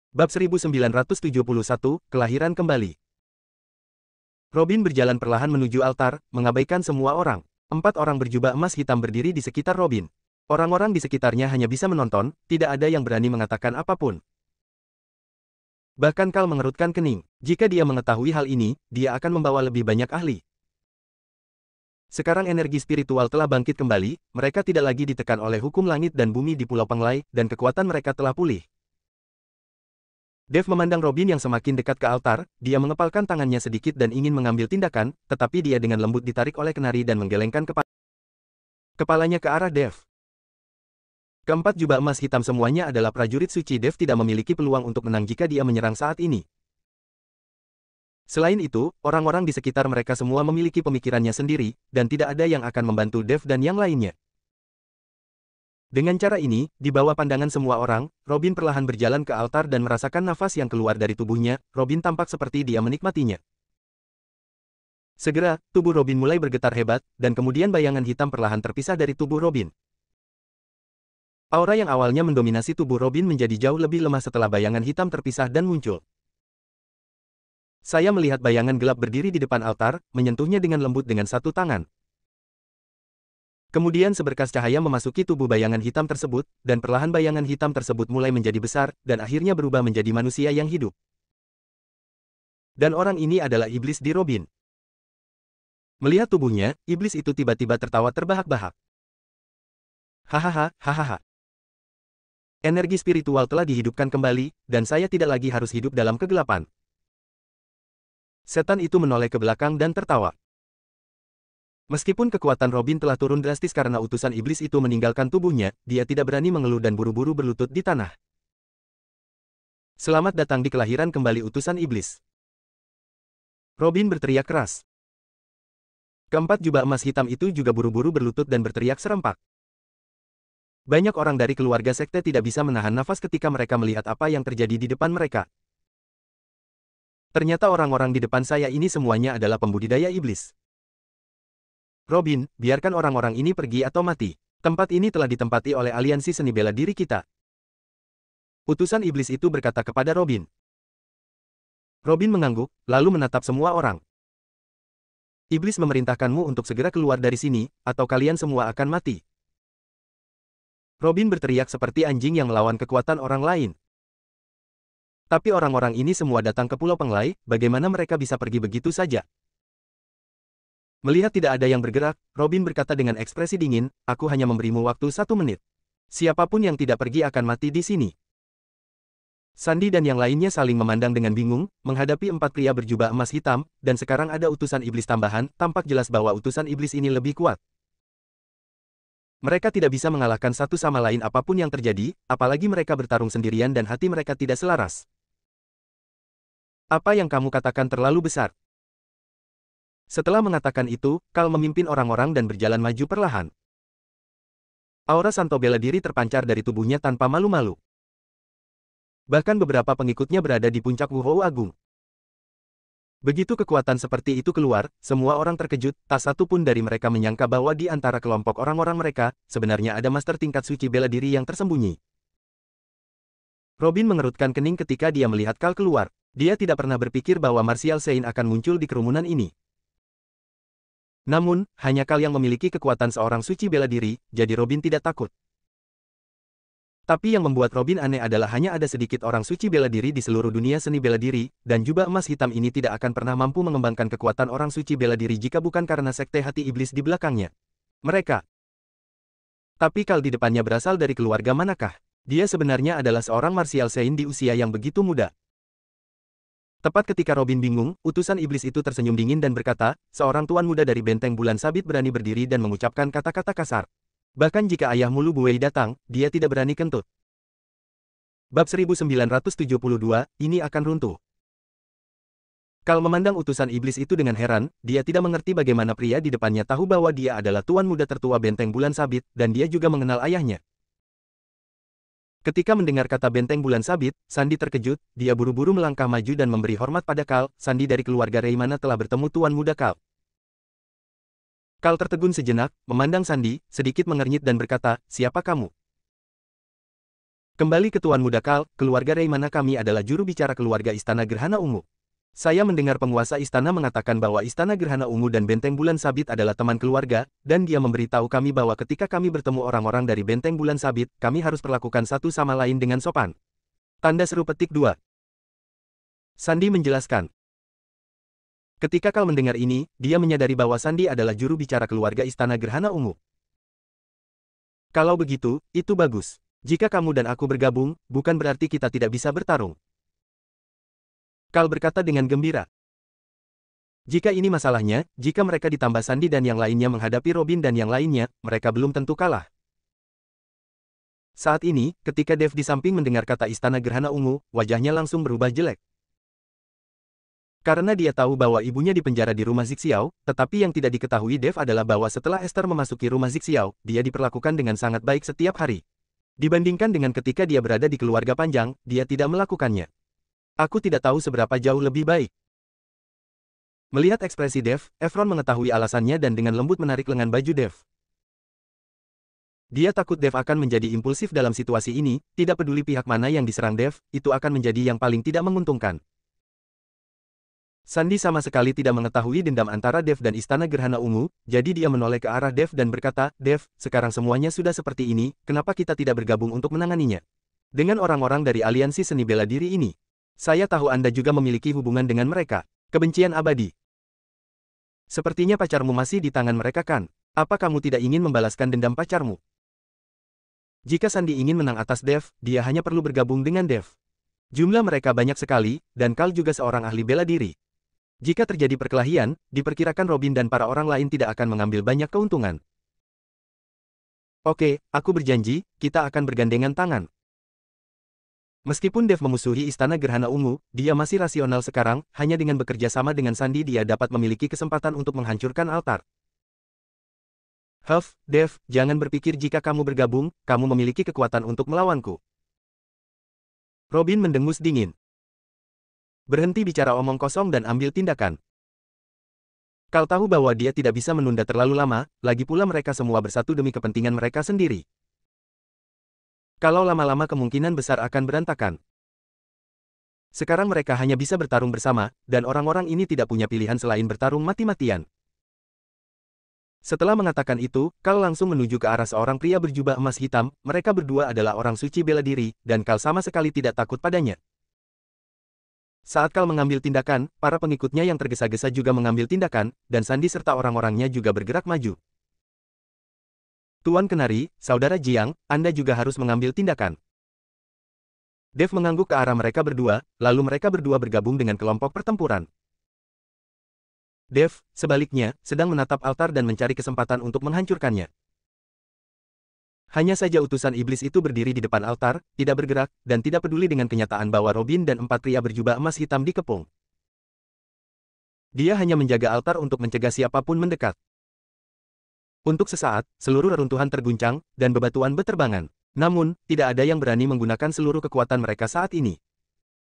Bab 1971, Kelahiran Kembali. Robin berjalan perlahan menuju altar, mengabaikan semua orang. 4 orang berjubah emas hitam berdiri di sekitar Robin. Orang-orang di sekitarnya hanya bisa menonton, tidak ada yang berani mengatakan apapun. Bahkan Kal mengerutkan kening. Jika dia mengetahui hal ini, dia akan membawa lebih banyak ahli. Sekarang energi spiritual telah bangkit kembali, mereka tidak lagi ditekan oleh hukum langit dan bumi di Pulau Penglai, dan kekuatan mereka telah pulih. Dev memandang Robin yang semakin dekat ke altar, dia mengepalkan tangannya sedikit dan ingin mengambil tindakan, tetapi dia dengan lembut ditarik oleh kenari dan menggelengkan kepalanya ke arah Dev. Keempat jubah emas hitam semuanya adalah prajurit suci. Dev tidak memiliki peluang untuk menang jika dia menyerang saat ini. Selain itu, orang-orang di sekitar mereka semua memiliki pemikirannya sendiri, dan tidak ada yang akan membantu Dev dan yang lainnya. Dengan cara ini, di bawah pandangan semua orang, Robin perlahan berjalan ke altar dan merasakan nafas yang keluar dari tubuhnya. Robin tampak seperti dia menikmatinya. Segera, tubuh Robin mulai bergetar hebat, dan kemudian bayangan hitam perlahan terpisah dari tubuh Robin. Aura yang awalnya mendominasi tubuh Robin menjadi jauh lebih lemah setelah bayangan hitam terpisah dan muncul. Saya melihat bayangan gelap berdiri di depan altar, menyentuhnya dengan lembut dengan satu tangan. Kemudian seberkas cahaya memasuki tubuh bayangan hitam tersebut, dan perlahan bayangan hitam tersebut mulai menjadi besar, dan akhirnya berubah menjadi manusia yang hidup. Dan orang ini adalah iblis di Robin. Melihat tubuhnya, iblis itu tiba-tiba tertawa terbahak-bahak. Hahaha, hahaha. Energi spiritual telah dihidupkan kembali, dan saya tidak lagi harus hidup dalam kegelapan. Setan itu menoleh ke belakang dan tertawa. Meskipun kekuatan Robin telah turun drastis karena utusan iblis itu meninggalkan tubuhnya, dia tidak berani mengeluh dan buru-buru berlutut di tanah. Selamat datang di kelahiran kembali utusan iblis. Robin berteriak keras. Keempat jubah emas hitam itu juga buru-buru berlutut dan berteriak serempak. Banyak orang dari keluarga sekte tidak bisa menahan nafas ketika mereka melihat apa yang terjadi di depan mereka. Ternyata orang-orang di depan saya ini semuanya adalah pembudidaya iblis. Robin, biarkan orang-orang ini pergi atau mati. Tempat ini telah ditempati oleh aliansi seni bela diri kita. Utusan iblis itu berkata kepada Robin. Robin mengangguk, lalu menatap semua orang. Iblis memerintahkanmu untuk segera keluar dari sini, atau kalian semua akan mati. Robin berteriak seperti anjing yang melawan kekuatan orang lain. Tapi orang-orang ini semua datang ke Pulau Penglai, bagaimana mereka bisa pergi begitu saja? Melihat tidak ada yang bergerak, Robin berkata dengan ekspresi dingin, aku hanya memberimu waktu 1 menit. Siapapun yang tidak pergi akan mati di sini. Sandy dan yang lainnya saling memandang dengan bingung, menghadapi 4 pria berjubah emas hitam, dan sekarang ada utusan iblis tambahan, tampak jelas bahwa utusan iblis ini lebih kuat. Mereka tidak bisa mengalahkan satu sama lain apapun yang terjadi, apalagi mereka bertarung sendirian dan hati mereka tidak selaras. Apa yang kamu katakan terlalu besar. Setelah mengatakan itu, Kal memimpin orang-orang dan berjalan maju perlahan. Aura santo bela diri terpancar dari tubuhnya tanpa malu-malu. Bahkan beberapa pengikutnya berada di puncak Wuhou Agung. Begitu kekuatan seperti itu keluar, semua orang terkejut, tak satu pun dari mereka menyangka bahwa di antara kelompok orang-orang mereka, sebenarnya ada master tingkat suci bela diri yang tersembunyi. Robin mengerutkan kening ketika dia melihat Kal keluar. Dia tidak pernah berpikir bahwa Martial Saint akan muncul di kerumunan ini. Namun, hanya Kal yang memiliki kekuatan seorang suci bela diri, jadi Robin tidak takut. Tapi yang membuat Robin aneh adalah hanya ada sedikit orang suci bela diri di seluruh dunia seni bela diri, dan jubah emas hitam ini tidak akan pernah mampu mengembangkan kekuatan orang suci bela diri jika bukan karena sekte hati iblis di belakangnya. Mereka. Tapi Kal di depannya berasal dari keluarga manakah? Dia sebenarnya adalah seorang Martial Saint di usia yang begitu muda. Tepat ketika Robin bingung, utusan iblis itu tersenyum dingin dan berkata, seorang tuan muda dari benteng bulan sabit berani berdiri dan mengucapkan kata-kata kasar. Bahkan jika ayahmu Lu Buwei datang, dia tidak berani kentut. Bab 1972, ini akan runtuh. Kal memandang utusan iblis itu dengan heran, dia tidak mengerti bagaimana pria di depannya tahu bahwa dia adalah tuan muda tertua benteng bulan sabit, dan dia juga mengenal ayahnya. Ketika mendengar kata benteng bulan sabit, Sandy terkejut, dia buru-buru melangkah maju dan memberi hormat pada Kal. Sandy dari keluarga Reimana telah bertemu tuan muda Kal. Kal tertegun sejenak, memandang Sandy, sedikit mengernyit dan berkata, siapa kamu? Kembali ke Tuan Muda Kal, keluarga Raimana kami adalah juru bicara keluarga Istana Gerhana Ungu. Saya mendengar penguasa istana mengatakan bahwa Istana Gerhana Ungu dan Benteng Bulan Sabit adalah teman keluarga, dan dia memberitahu kami bahwa ketika kami bertemu orang-orang dari Benteng Bulan Sabit, kami harus perlakukan satu sama lain dengan sopan. Tanda seru petik 2. Sandi menjelaskan. Ketika Kal mendengar ini, dia menyadari bahwa Sandi adalah juru bicara keluarga Istana Gerhana Ungu. Kalau begitu, itu bagus. Jika kamu dan aku bergabung, bukan berarti kita tidak bisa bertarung. Kal berkata dengan gembira. Jika ini masalahnya, jika mereka ditambah Sandi dan yang lainnya menghadapi Robin dan yang lainnya, mereka belum tentu kalah. Saat ini, ketika Dev di samping mendengar kata Istana Gerhana Ungu, wajahnya langsung berubah jelek. Karena dia tahu bahwa ibunya dipenjara di rumah Zixiao, tetapi yang tidak diketahui Dev adalah bahwa setelah Esther memasuki rumah Zixiao, dia diperlakukan dengan sangat baik setiap hari. Dibandingkan dengan ketika dia berada di keluarga panjang, dia tidak melakukannya. Aku tidak tahu seberapa jauh lebih baik. Melihat ekspresi Dev, Efron mengetahui alasannya dan dengan lembut menarik lengan baju Dev. Dia takut Dev akan menjadi impulsif dalam situasi ini, tidak peduli pihak mana yang diserang Dev, itu akan menjadi yang paling tidak menguntungkan. Sandi sama sekali tidak mengetahui dendam antara Dev dan Istana Gerhana Ungu, jadi dia menoleh ke arah Dev dan berkata, Dev, sekarang semuanya sudah seperti ini, kenapa kita tidak bergabung untuk menanganinya? Dengan orang-orang dari aliansi seni bela diri ini. Saya tahu Anda juga memiliki hubungan dengan mereka. Kebencian abadi. Sepertinya pacarmu masih di tangan mereka kan? Apa kamu tidak ingin membalaskan dendam pacarmu? Jika Sandi ingin menang atas Dev, dia hanya perlu bergabung dengan Dev. Jumlah mereka banyak sekali, dan Kal juga seorang ahli bela diri. Jika terjadi perkelahian, diperkirakan Robin dan para orang lain tidak akan mengambil banyak keuntungan. Oke, aku berjanji, kita akan bergandengan tangan. Meskipun Dev memusuhi Istana Gerhana Ungu, dia masih rasional sekarang, hanya dengan bekerja sama dengan Sandi dia dapat memiliki kesempatan untuk menghancurkan altar. Huff, Dev, jangan berpikir jika kamu bergabung, kamu memiliki kekuatan untuk melawanku. Robin mendengus dingin. Berhenti bicara omong kosong dan ambil tindakan. Kal tahu bahwa dia tidak bisa menunda terlalu lama, lagi pula mereka semua bersatu demi kepentingan mereka sendiri. Kalau lama-lama kemungkinan besar akan berantakan. Sekarang mereka hanya bisa bertarung bersama, dan orang-orang ini tidak punya pilihan selain bertarung mati-matian. Setelah mengatakan itu, Kal langsung menuju ke arah seorang pria berjubah emas hitam, mereka berdua adalah orang suci bela diri, dan Kal sama sekali tidak takut padanya. Saat Kal mengambil tindakan, para pengikutnya yang tergesa-gesa juga mengambil tindakan, dan Sandi serta orang-orangnya juga bergerak maju. Tuan Kenari, Saudara Jiang, Anda juga harus mengambil tindakan. Dev mengangguk ke arah mereka berdua, lalu mereka berdua bergabung dengan kelompok pertempuran. Dev, sebaliknya, sedang menatap altar dan mencari kesempatan untuk menghancurkannya. Hanya saja utusan iblis itu berdiri di depan altar, tidak bergerak, dan tidak peduli dengan kenyataan bahwa Robin dan 4 pria berjubah emas hitam dikepung. Dia hanya menjaga altar untuk mencegah siapapun mendekat. Untuk sesaat, seluruh reruntuhan terguncang, dan bebatuan beterbangan. Namun, tidak ada yang berani menggunakan seluruh kekuatan mereka saat ini.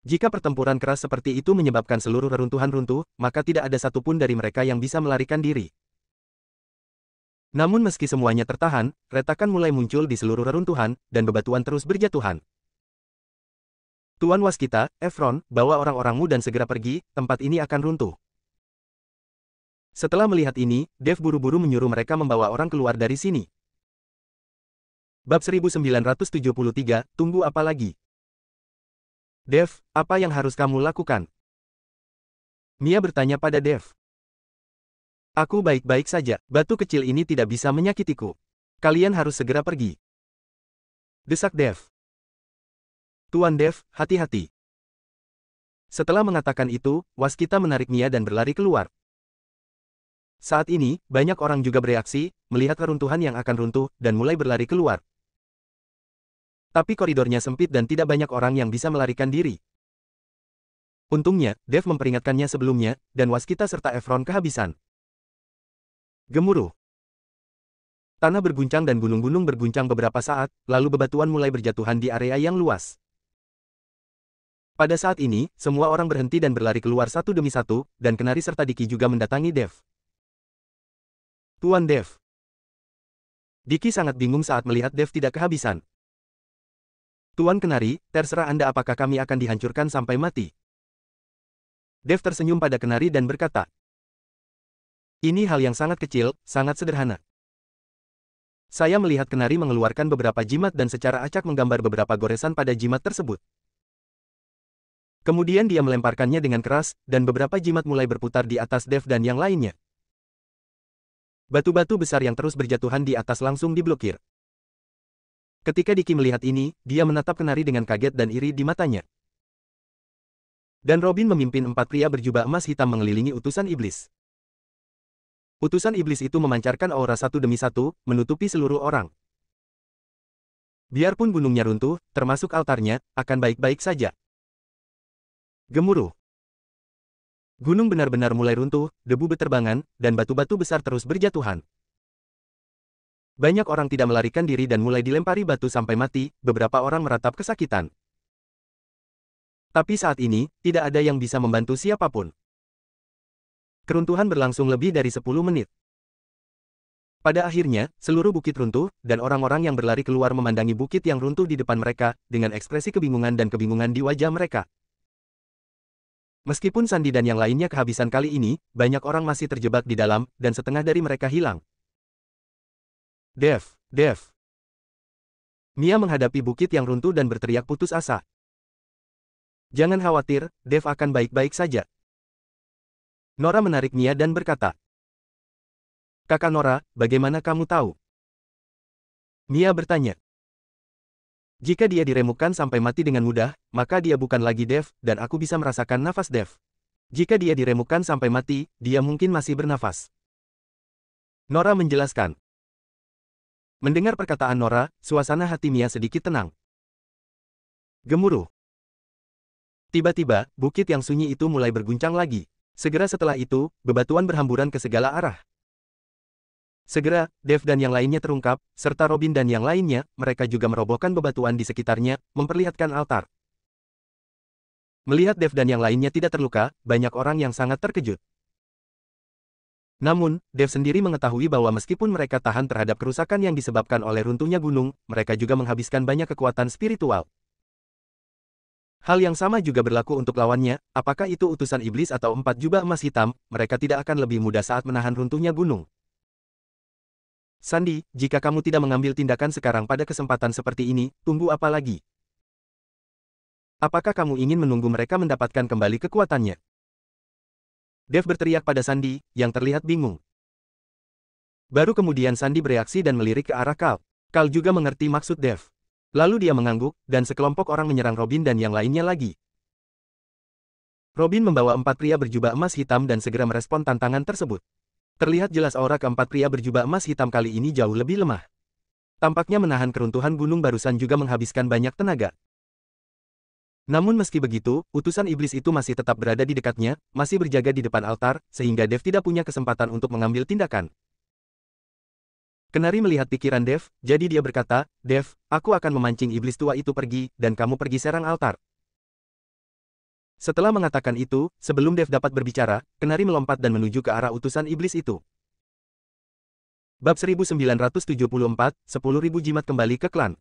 Jika pertempuran keras seperti itu menyebabkan seluruh reruntuhan runtuh, maka tidak ada satupun dari mereka yang bisa melarikan diri. Namun meski semuanya tertahan, retakan mulai muncul di seluruh reruntuhan, dan bebatuan terus berjatuhan. Tuan Waskita, Efron, bawa orang-orangmu dan segera pergi, tempat ini akan runtuh. Setelah melihat ini, Dev buru-buru menyuruh mereka membawa orang keluar dari sini. Bab 1973, tunggu apa lagi? Dev, apa yang harus kamu lakukan? Mia bertanya pada Dev. Aku baik-baik saja, batu kecil ini tidak bisa menyakitiku. Kalian harus segera pergi. Desak Dev. Tuan Dev, hati-hati. Setelah mengatakan itu, Waskita menarik Mia dan berlari keluar. Saat ini, banyak orang juga bereaksi, melihat reruntuhan yang akan runtuh, dan mulai berlari keluar. Tapi koridornya sempit dan tidak banyak orang yang bisa melarikan diri. Untungnya, Dev memperingatkannya sebelumnya, dan Waskita serta Efron kehabisan. Gemuruh. Tanah berguncang dan gunung-gunung berguncang beberapa saat, lalu bebatuan mulai berjatuhan di area yang luas. Pada saat ini, semua orang berhenti dan berlari keluar satu demi satu, dan Kenari serta Diki juga mendatangi Dev. Tuan Dev. Diki sangat bingung saat melihat Dev tidak kehabisan. Tuan Kenari, terserah Anda apakah kami akan dihancurkan sampai mati. Dev tersenyum pada Kenari dan berkata, ini hal yang sangat kecil, sangat sederhana. Saya melihat Kenari mengeluarkan beberapa jimat dan secara acak menggambar beberapa goresan pada jimat tersebut. Kemudian dia melemparkannya dengan keras, dan beberapa jimat mulai berputar di atas Dev dan yang lainnya. Batu-batu besar yang terus berjatuhan di atas langsung diblokir. Ketika Diki melihat ini, dia menatap Kenari dengan kaget dan iri di matanya. Dan Robin memimpin 4 pria berjubah emas hitam mengelilingi utusan iblis. Utusan iblis itu memancarkan aura satu demi satu, menutupi seluruh orang. Biarpun gunungnya runtuh, termasuk altarnya, akan baik-baik saja. Gemuruh. Gunung benar-benar mulai runtuh, debu beterbangan, dan batu-batu besar terus berjatuhan. Banyak orang tidak melarikan diri dan mulai dilempari batu sampai mati, beberapa orang meratap kesakitan. Tapi saat ini, tidak ada yang bisa membantu siapapun. Keruntuhan berlangsung lebih dari 10 menit. Pada akhirnya, seluruh bukit runtuh, dan orang-orang yang berlari keluar memandangi bukit yang runtuh di depan mereka, dengan ekspresi kebingungan dan kebingungan di wajah mereka. Meskipun Sandy dan yang lainnya kehabisan kali ini, banyak orang masih terjebak di dalam, dan setengah dari mereka hilang. Dev. Mia menghadapi bukit yang runtuh dan berteriak putus asa. Jangan khawatir, Dev akan baik-baik saja. Nora menarik Mia dan berkata, Kakak Nora, bagaimana kamu tahu? Mia bertanya. Jika dia diremukkan sampai mati dengan mudah, maka dia bukan lagi Dev, dan aku bisa merasakan nafas Dev. Jika dia diremukkan sampai mati, dia mungkin masih bernafas. Nora menjelaskan. Mendengar perkataan Nora, suasana hati Mia sedikit tenang. Gemuruh. Tiba-tiba, bukit yang sunyi itu mulai berguncang lagi. Segera setelah itu, bebatuan berhamburan ke segala arah. Segera, Dev dan yang lainnya terungkap, serta Robin dan yang lainnya, mereka juga merobohkan bebatuan di sekitarnya, memperlihatkan altar. Melihat Dev dan yang lainnya tidak terluka, banyak orang yang sangat terkejut. Namun, Dev sendiri mengetahui bahwa meskipun mereka tahan terhadap kerusakan yang disebabkan oleh runtuhnya gunung, mereka juga menghabiskan banyak kekuatan spiritual. Hal yang sama juga berlaku untuk lawannya, apakah itu utusan iblis atau 4 jubah emas hitam, mereka tidak akan lebih mudah saat menahan runtuhnya gunung. Sandy, jika kamu tidak mengambil tindakan sekarang pada kesempatan seperti ini, tunggu apa lagi? Apakah kamu ingin menunggu mereka mendapatkan kembali kekuatannya? Dev berteriak pada Sandy, yang terlihat bingung. Baru kemudian Sandy bereaksi dan melirik ke arah Kal. Kal juga mengerti maksud Dev. Lalu dia mengangguk, dan sekelompok orang menyerang Robin dan yang lainnya lagi. Robin membawa 4 pria berjubah emas hitam dan segera merespon tantangan tersebut. Terlihat jelas aura keempat pria berjubah emas hitam kali ini jauh lebih lemah. Tampaknya menahan keruntuhan gunung barusan juga menghabiskan banyak tenaga. Namun meski begitu, utusan iblis itu masih tetap berada di dekatnya, masih berjaga di depan altar, sehingga Dev tidak punya kesempatan untuk mengambil tindakan. Kenari melihat pikiran Dev, jadi dia berkata, Dev, aku akan memancing iblis tua itu pergi, dan kamu pergi serang altar. Setelah mengatakan itu, sebelum Dev dapat berbicara, Kenari melompat dan menuju ke arah utusan iblis itu. Bab 1974, 10.000 jimat kembali ke klan.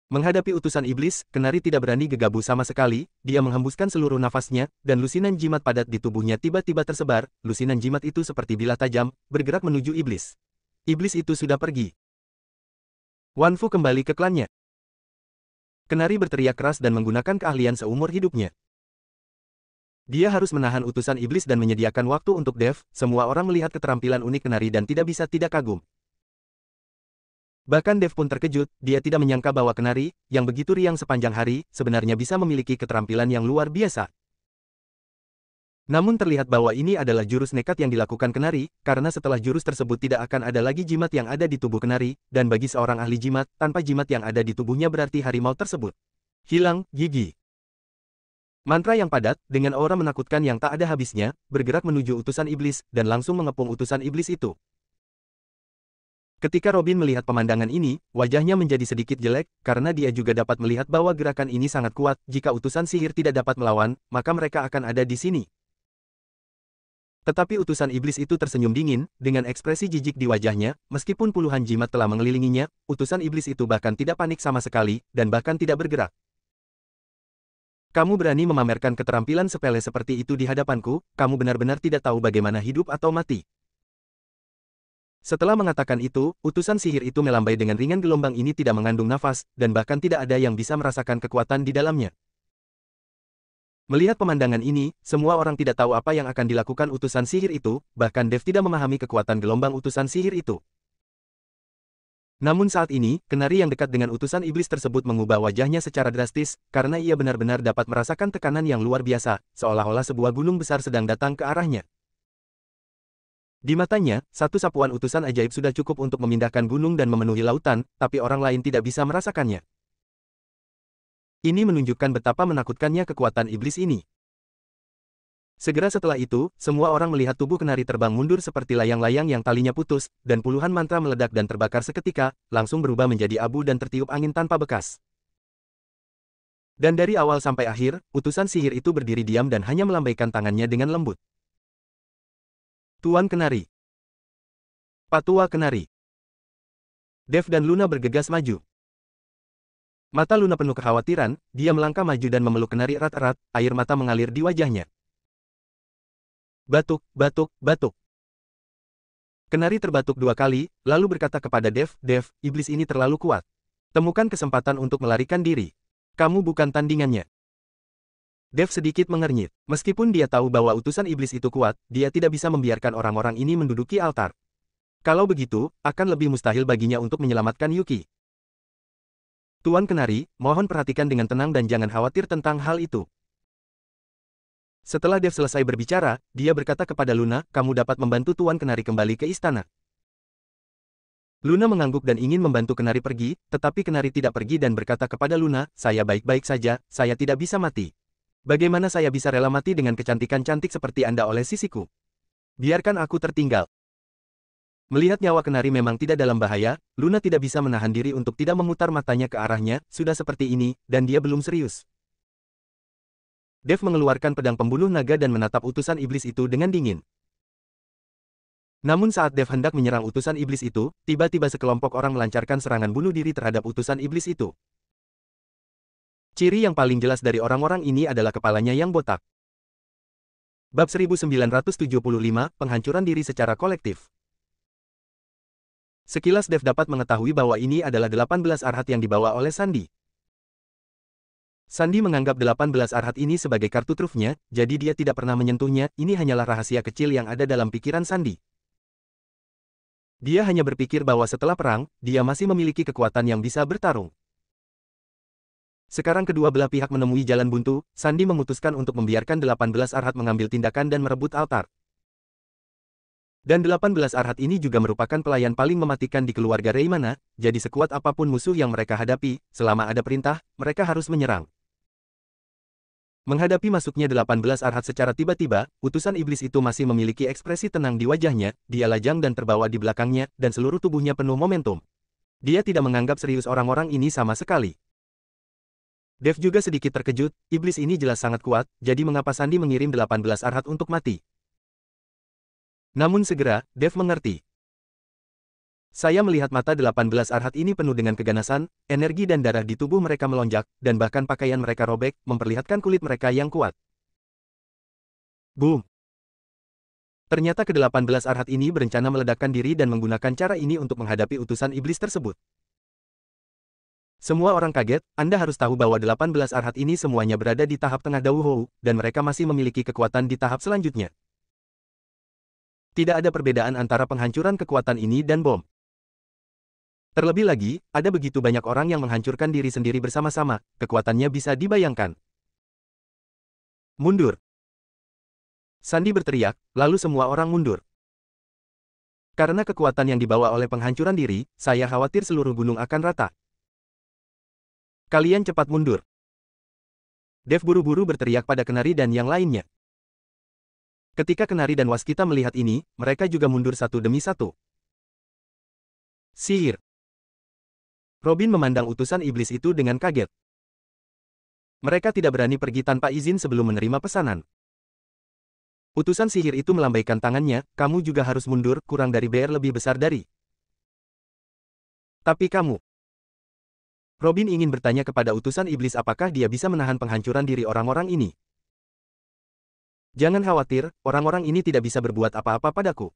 Menghadapi utusan iblis, Kenari tidak berani gegabah sama sekali, dia menghembuskan seluruh nafasnya, dan lusinan jimat padat di tubuhnya tiba-tiba tersebar, lusinan jimat itu seperti bilah tajam, bergerak menuju iblis. Iblis itu sudah pergi. Wan Fu kembali ke klannya. Kenari berteriak keras dan menggunakan keahlian seumur hidupnya. Dia harus menahan utusan iblis dan menyediakan waktu untuk Dev, semua orang melihat keterampilan unik Kenari dan tidak bisa tidak kagum. Bahkan Dev pun terkejut, dia tidak menyangka bahwa Kenari, yang begitu riang sepanjang hari, sebenarnya bisa memiliki keterampilan yang luar biasa. Namun terlihat bahwa ini adalah jurus nekat yang dilakukan Kenari, karena setelah jurus tersebut tidak akan ada lagi jimat yang ada di tubuh Kenari, dan bagi seorang ahli jimat, tanpa jimat yang ada di tubuhnya berarti harimau tersebut hilang gigi. Mantra yang padat, dengan aura menakutkan yang tak ada habisnya, bergerak menuju utusan iblis, dan langsung mengepung utusan iblis itu. Ketika Robin melihat pemandangan ini, wajahnya menjadi sedikit jelek, karena dia juga dapat melihat bahwa gerakan ini sangat kuat, jika utusan sihir tidak dapat melawan, maka mereka akan ada di sini. Tetapi utusan iblis itu tersenyum dingin, dengan ekspresi jijik di wajahnya, meskipun puluhan jimat telah mengelilinginya, utusan iblis itu bahkan tidak panik sama sekali, dan bahkan tidak bergerak. Kamu berani memamerkan keterampilan sepele seperti itu di hadapanku, kamu benar-benar tidak tahu bagaimana hidup atau mati. Setelah mengatakan itu, utusan sihir itu melambai dengan ringan. Gelombang ini tidak mengandung nafas, dan bahkan tidak ada yang bisa merasakan kekuatan di dalamnya. Melihat pemandangan ini, semua orang tidak tahu apa yang akan dilakukan utusan sihir itu, bahkan Dev tidak memahami kekuatan gelombang utusan sihir itu. Namun saat ini, kenari yang dekat dengan utusan iblis tersebut mengubah wajahnya secara drastis, karena ia benar-benar dapat merasakan tekanan yang luar biasa, seolah-olah sebuah gunung besar sedang datang ke arahnya. Di matanya, satu sapuan utusan ajaib sudah cukup untuk memindahkan gunung dan memenuhi lautan, tapi orang lain tidak bisa merasakannya. Ini menunjukkan betapa menakutkannya kekuatan iblis ini. Segera setelah itu, semua orang melihat tubuh kenari terbang mundur seperti layang-layang yang talinya putus, dan puluhan mantra meledak dan terbakar seketika, langsung berubah menjadi abu dan tertiup angin tanpa bekas. Dan dari awal sampai akhir, utusan sihir itu berdiri diam dan hanya melambaikan tangannya dengan lembut. Tuan Kenari. Patua Kenari. Dev dan Luna bergegas maju. Mata Luna penuh kekhawatiran, dia melangkah maju dan memeluk kenari erat-erat, air mata mengalir di wajahnya. Batuk, batuk, batuk. Kenari terbatuk 2 kali, lalu berkata kepada Dev, "Dev, iblis ini terlalu kuat. Temukan kesempatan untuk melarikan diri. Kamu bukan tandingannya." Dev sedikit mengernyit. Meskipun dia tahu bahwa utusan iblis itu kuat, dia tidak bisa membiarkan orang-orang ini menduduki altar. Kalau begitu, akan lebih mustahil baginya untuk menyelamatkan Yuki. Tuan Kenari, mohon perhatikan dengan tenang dan jangan khawatir tentang hal itu. Setelah Dev selesai berbicara, dia berkata kepada Luna, "Kamu dapat membantu Tuan Kenari kembali ke istana." Luna mengangguk dan ingin membantu Kenari pergi, tetapi Kenari tidak pergi dan berkata kepada Luna, "Saya baik-baik saja, saya tidak bisa mati. Bagaimana saya bisa rela mati dengan kecantikan cantik seperti Anda oleh sisiku? Biarkan aku tertinggal." Melihat nyawa Kenari memang tidak dalam bahaya, Luna tidak bisa menahan diri untuk tidak memutar matanya ke arahnya, sudah seperti ini, dan dia belum serius. Dev mengeluarkan pedang pembunuh naga dan menatap utusan iblis itu dengan dingin. Namun saat Dev hendak menyerang utusan iblis itu, tiba-tiba sekelompok orang melancarkan serangan bunuh diri terhadap utusan iblis itu. Ciri yang paling jelas dari orang-orang ini adalah kepalanya yang botak. Bab 1975, Penghancuran Diri Secara Kolektif. Sekilas Dev dapat mengetahui bahwa ini adalah 18 arhat yang dibawa oleh Sandi. Sandi menganggap 18 arhat ini sebagai kartu trufnya, jadi dia tidak pernah menyentuhnya. Ini hanyalah rahasia kecil yang ada dalam pikiran Sandi. Dia hanya berpikir bahwa setelah perang, dia masih memiliki kekuatan yang bisa bertarung. Sekarang kedua belah pihak menemui jalan buntu, Sandi memutuskan untuk membiarkan 18 arhat mengambil tindakan dan merebut altar. Dan 18 arhat ini juga merupakan pelayan paling mematikan di keluarga Raimana, jadi sekuat apapun musuh yang mereka hadapi, selama ada perintah, mereka harus menyerang. Menghadapi masuknya 18 arhat secara tiba-tiba, utusan iblis itu masih memiliki ekspresi tenang di wajahnya, dia lajang dan terbawa di belakangnya, dan seluruh tubuhnya penuh momentum. Dia tidak menganggap serius orang-orang ini sama sekali. Dev juga sedikit terkejut, iblis ini jelas sangat kuat, jadi mengapa Sandi mengirim 18 arhat untuk mati? Namun segera, Dev mengerti. Saya melihat mata 18 arhat ini penuh dengan keganasan, energi dan darah di tubuh mereka melonjak, dan bahkan pakaian mereka robek, memperlihatkan kulit mereka yang kuat. Boom! Ternyata ke-18 arhat ini berencana meledakkan diri dan menggunakan cara ini untuk menghadapi utusan iblis tersebut. Semua orang kaget, Anda harus tahu bahwa 18 arhat ini semuanya berada di tahap tengah Dauhou, dan mereka masih memiliki kekuatan di tahap selanjutnya. Tidak ada perbedaan antara penghancuran kekuatan ini dan bom. Terlebih lagi, ada begitu banyak orang yang menghancurkan diri sendiri bersama-sama, kekuatannya bisa dibayangkan. Mundur! Sandi berteriak, lalu semua orang mundur. Karena kekuatan yang dibawa oleh penghancuran diri, saya khawatir seluruh gunung akan rata. Kalian cepat mundur. Dev buru-buru berteriak pada Kenari dan yang lainnya. Ketika Kenari dan Waskita melihat ini, mereka juga mundur satu demi satu. Sihir. Robin memandang utusan iblis itu dengan kaget. Mereka tidak berani pergi tanpa izin sebelum menerima pesanan. Utusan sihir itu melambaikan tangannya, kamu juga harus mundur, kurang dari BR lebih besar dari. Tapi kamu. Robin ingin bertanya kepada utusan iblis apakah dia bisa menahan penghancuran diri orang-orang ini. Jangan khawatir, orang-orang ini tidak bisa berbuat apa-apa padaku.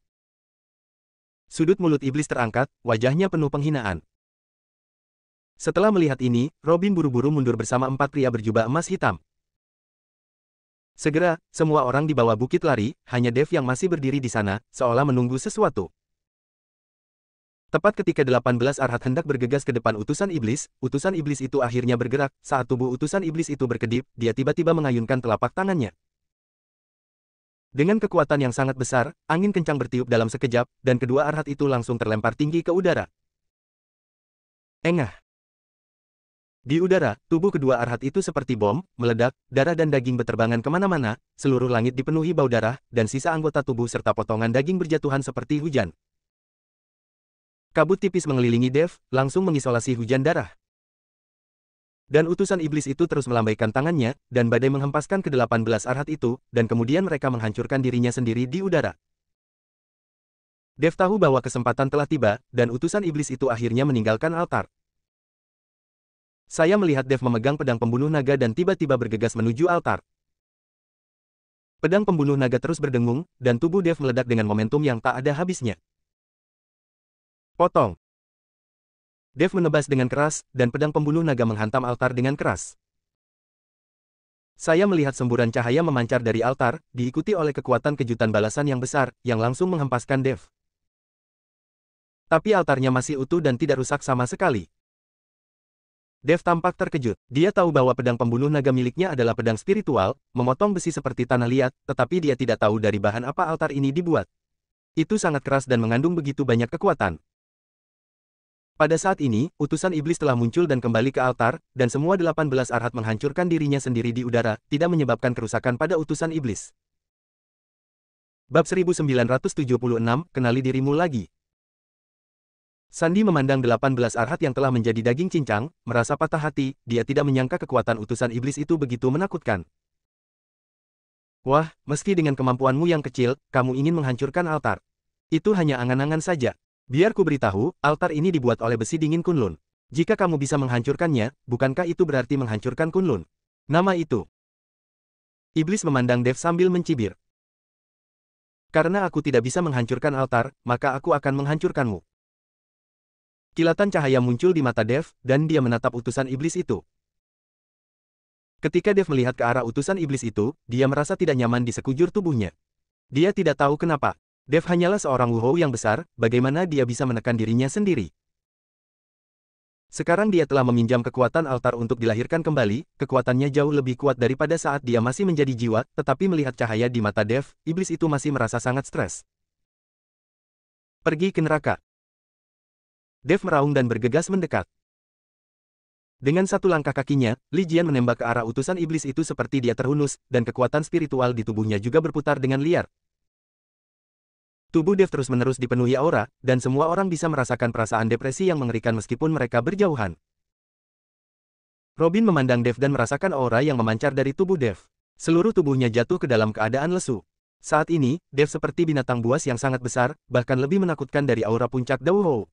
Sudut mulut iblis terangkat, wajahnya penuh penghinaan. Setelah melihat ini, Robin buru-buru mundur bersama 4 pria berjubah emas hitam. Segera, semua orang di bawah bukit lari, hanya Dev yang masih berdiri di sana, seolah menunggu sesuatu. Tepat ketika 18 Arhat hendak bergegas ke depan utusan iblis itu akhirnya bergerak. Saat tubuh utusan iblis itu berkedip, dia tiba-tiba mengayunkan telapak tangannya. Dengan kekuatan yang sangat besar, angin kencang bertiup dalam sekejap, dan kedua Arhat itu langsung terlempar tinggi ke udara. Engah. Di udara, tubuh kedua Arhat itu seperti bom, meledak, darah dan daging beterbangan kemana-mana, seluruh langit dipenuhi bau darah, dan sisa anggota tubuh serta potongan daging berjatuhan seperti hujan. Kabut tipis mengelilingi Dev, langsung mengisolasi hujan darah. Dan utusan iblis itu terus melambaikan tangannya, dan badai menghempaskan ke 18 Arhat itu, dan kemudian mereka menghancurkan dirinya sendiri di udara. Dev tahu bahwa kesempatan telah tiba, dan utusan iblis itu akhirnya meninggalkan altar. Saya melihat Dev memegang pedang pembunuh naga dan tiba-tiba bergegas menuju altar. Pedang pembunuh naga terus berdengung, dan tubuh Dev meledak dengan momentum yang tak ada habisnya. Potong. Dev menebas dengan keras, dan pedang pembunuh naga menghantam altar dengan keras. Saya melihat semburan cahaya memancar dari altar, diikuti oleh kekuatan kejutan balasan yang besar, yang langsung menghempaskan Dev. Tapi altarnya masih utuh dan tidak rusak sama sekali. Dev tampak terkejut. Dia tahu bahwa pedang pembunuh naga miliknya adalah pedang spiritual, memotong besi seperti tanah liat, tetapi dia tidak tahu dari bahan apa altar ini dibuat. Itu sangat keras dan mengandung begitu banyak kekuatan. Pada saat ini, utusan iblis telah muncul dan kembali ke altar, dan semua 18 Arhat menghancurkan dirinya sendiri di udara, tidak menyebabkan kerusakan pada utusan iblis. Bab 1976, Kenali Dirimu Lagi. Sandi memandang 18 Arhat yang telah menjadi daging cincang, merasa patah hati, dia tidak menyangka kekuatan utusan iblis itu begitu menakutkan. Wah, meski dengan kemampuanmu yang kecil, kamu ingin menghancurkan altar. Itu hanya angan-angan saja. Biar ku beritahu, altar ini dibuat oleh besi dingin Kunlun. Jika kamu bisa menghancurkannya, bukankah itu berarti menghancurkan Kunlun? Nama itu. Iblis memandang Dev sambil mencibir. Karena aku tidak bisa menghancurkan altar, maka aku akan menghancurkanmu. Kilatan cahaya muncul di mata Dev, dan dia menatap utusan iblis itu. Ketika Dev melihat ke arah utusan iblis itu, dia merasa tidak nyaman di sekujur tubuhnya. Dia tidak tahu kenapa. Dev hanyalah seorang Wuhou yang besar, bagaimana dia bisa menekan dirinya sendiri. Sekarang dia telah meminjam kekuatan altar untuk dilahirkan kembali, kekuatannya jauh lebih kuat daripada saat dia masih menjadi jiwa, tetapi melihat cahaya di mata Dev, iblis itu masih merasa sangat stres. Pergi ke neraka. Dev meraung dan bergegas mendekat. Dengan satu langkah kakinya, Li Jian menembak ke arah utusan iblis itu seperti dia terhunus, dan kekuatan spiritual di tubuhnya juga berputar dengan liar. Tubuh Dev terus-menerus dipenuhi aura, dan semua orang bisa merasakan perasaan depresi yang mengerikan meskipun mereka berjauhan. Robin memandang Dev dan merasakan aura yang memancar dari tubuh Dev. Seluruh tubuhnya jatuh ke dalam keadaan lesu. Saat ini, Dev seperti binatang buas yang sangat besar, bahkan lebih menakutkan dari aura puncak Dauhou.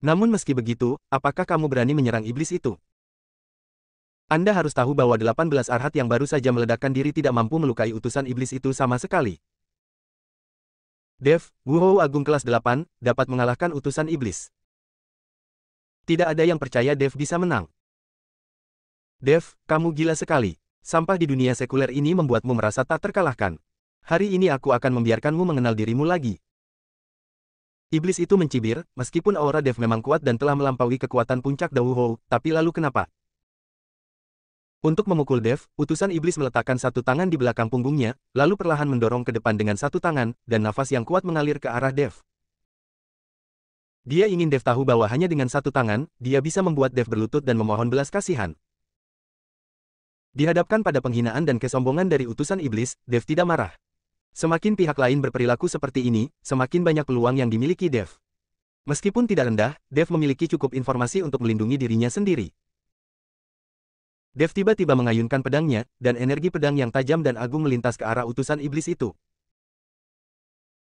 Namun meski begitu, apakah kamu berani menyerang iblis itu? Anda harus tahu bahwa 18 Arhat yang baru saja meledakkan diri tidak mampu melukai utusan iblis itu sama sekali. Dev, Wuhou Agung kelas 8, dapat mengalahkan utusan iblis. Tidak ada yang percaya Dev bisa menang. Dev, kamu gila sekali. Sampah di dunia sekuler ini membuatmu merasa tak terkalahkan. Hari ini aku akan membiarkanmu mengenal dirimu lagi. Iblis itu mencibir, meskipun aura Dev memang kuat dan telah melampaui kekuatan puncak Dauhou, tapi lalu kenapa? Untuk memukul Dev, utusan iblis meletakkan satu tangan di belakang punggungnya, lalu perlahan mendorong ke depan dengan satu tangan, dan nafas yang kuat mengalir ke arah Dev. Dia ingin Dev tahu bahwa hanya dengan satu tangan, dia bisa membuat Dev berlutut dan memohon belas kasihan. Dihadapkan pada penghinaan dan kesombongan dari utusan iblis, Dev tidak marah. Semakin pihak lain berperilaku seperti ini, semakin banyak peluang yang dimiliki Dev. Meskipun tidak rendah, Dev memiliki cukup informasi untuk melindungi dirinya sendiri. Dev tiba-tiba mengayunkan pedangnya, dan energi pedang yang tajam dan agung melintas ke arah utusan iblis itu.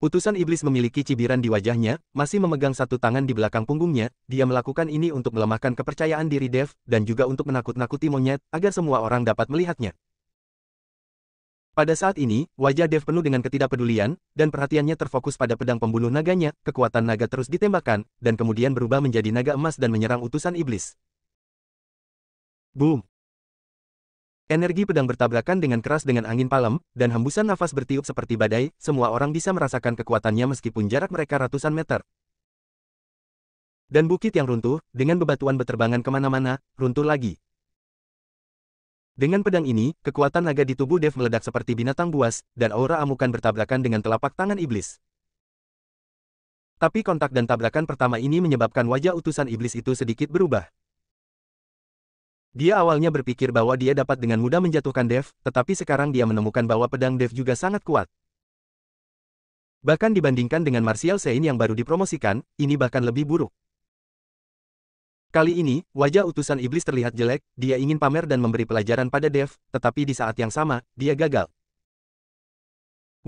Utusan iblis memiliki cibiran di wajahnya, masih memegang satu tangan di belakang punggungnya. Dia melakukan ini untuk melemahkan kepercayaan diri Dev, dan juga untuk menakut-nakuti monyet, agar semua orang dapat melihatnya. Pada saat ini, wajah Dev penuh dengan ketidakpedulian, dan perhatiannya terfokus pada pedang pembunuh naganya. Kekuatan naga terus ditembakkan, dan kemudian berubah menjadi naga emas dan menyerang utusan iblis. Boom! Energi pedang bertabrakan dengan keras dengan angin palem, dan hembusan nafas bertiup seperti badai. Semua orang bisa merasakan kekuatannya meskipun jarak mereka ratusan meter. Dan bukit yang runtuh, dengan bebatuan berterbangan kemana-mana, runtuh lagi. Dengan pedang ini, kekuatan naga di tubuh Dev meledak seperti binatang buas, dan aura amukan bertabrakan dengan telapak tangan iblis. Tapi kontak dan tabrakan pertama ini menyebabkan wajah utusan iblis itu sedikit berubah. Dia awalnya berpikir bahwa dia dapat dengan mudah menjatuhkan Dev, tetapi sekarang dia menemukan bahwa pedang Dev juga sangat kuat. Bahkan dibandingkan dengan Martial Saint yang baru dipromosikan, ini bahkan lebih buruk. Kali ini, wajah utusan iblis terlihat jelek. Dia ingin pamer dan memberi pelajaran pada Dev, tetapi di saat yang sama, dia gagal.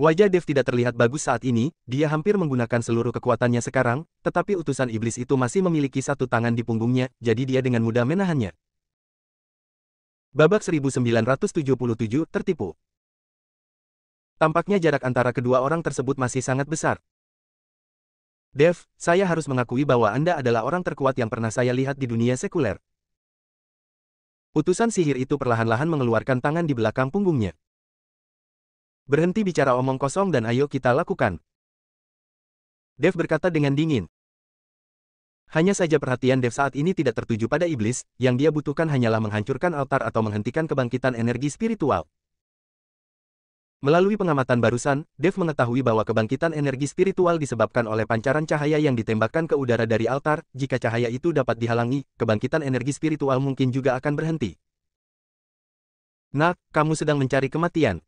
Wajah Dev tidak terlihat bagus saat ini, dia hampir menggunakan seluruh kekuatannya sekarang, tetapi utusan iblis itu masih memiliki satu tangan di punggungnya, jadi dia dengan mudah menahannya. Babak 1977 tertipu. Tampaknya jarak antara kedua orang tersebut masih sangat besar. Dev, saya harus mengakui bahwa Anda adalah orang terkuat yang pernah saya lihat di dunia sekuler. Utusan sihir itu perlahan-lahan mengeluarkan tangan di belakang punggungnya. Berhenti bicara omong kosong dan ayo kita lakukan. Dev berkata dengan dingin. Hanya saja perhatian Dev saat ini tidak tertuju pada iblis, yang dia butuhkan hanyalah menghancurkan altar atau menghentikan kebangkitan energi spiritual. Melalui pengamatan barusan, Dev mengetahui bahwa kebangkitan energi spiritual disebabkan oleh pancaran cahaya yang ditembakkan ke udara dari altar. Jika cahaya itu dapat dihalangi, kebangkitan energi spiritual mungkin juga akan berhenti. Nak, kamu sedang mencari kematian.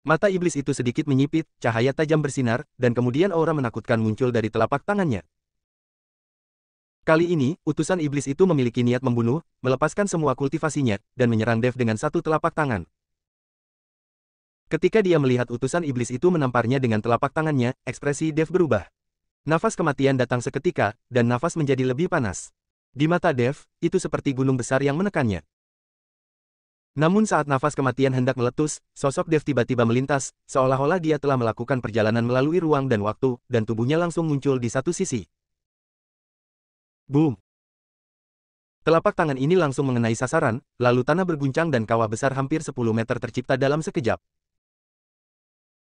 Mata iblis itu sedikit menyipit, cahaya tajam bersinar, dan kemudian aura menakutkan muncul dari telapak tangannya. Kali ini, utusan iblis itu memiliki niat membunuh, melepaskan semua kultivasinya, dan menyerang Dev dengan satu telapak tangan. Ketika dia melihat utusan iblis itu menamparnya dengan telapak tangannya, ekspresi Dev berubah. Nafas kematian datang seketika, dan nafas menjadi lebih panas. Di mata Dev, itu seperti gunung besar yang menekannya. Namun saat nafas kematian hendak meletus, sosok Dev tiba-tiba melintas, seolah-olah dia telah melakukan perjalanan melalui ruang dan waktu, dan tubuhnya langsung muncul di satu sisi. Boom! Telapak tangan ini langsung mengenai sasaran, lalu tanah berguncang dan kawah besar hampir 10 meter tercipta dalam sekejap.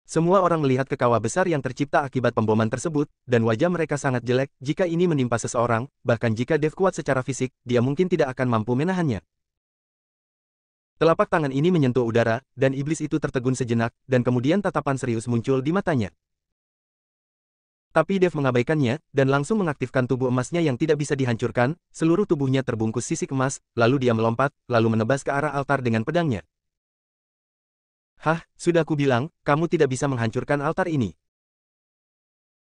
Semua orang melihat ke kawah besar yang tercipta akibat pemboman tersebut, dan wajah mereka sangat jelek. Jika ini menimpa seseorang, bahkan jika Dev kuat secara fisik, dia mungkin tidak akan mampu menahannya. Telapak tangan ini menyentuh udara, dan iblis itu tertegun sejenak, dan kemudian tatapan serius muncul di matanya. Tapi Dev mengabaikannya, dan langsung mengaktifkan tubuh emasnya yang tidak bisa dihancurkan. Seluruh tubuhnya terbungkus sisik emas, lalu dia melompat, lalu menebas ke arah altar dengan pedangnya. Hah, sudah kubilang, kamu tidak bisa menghancurkan altar ini.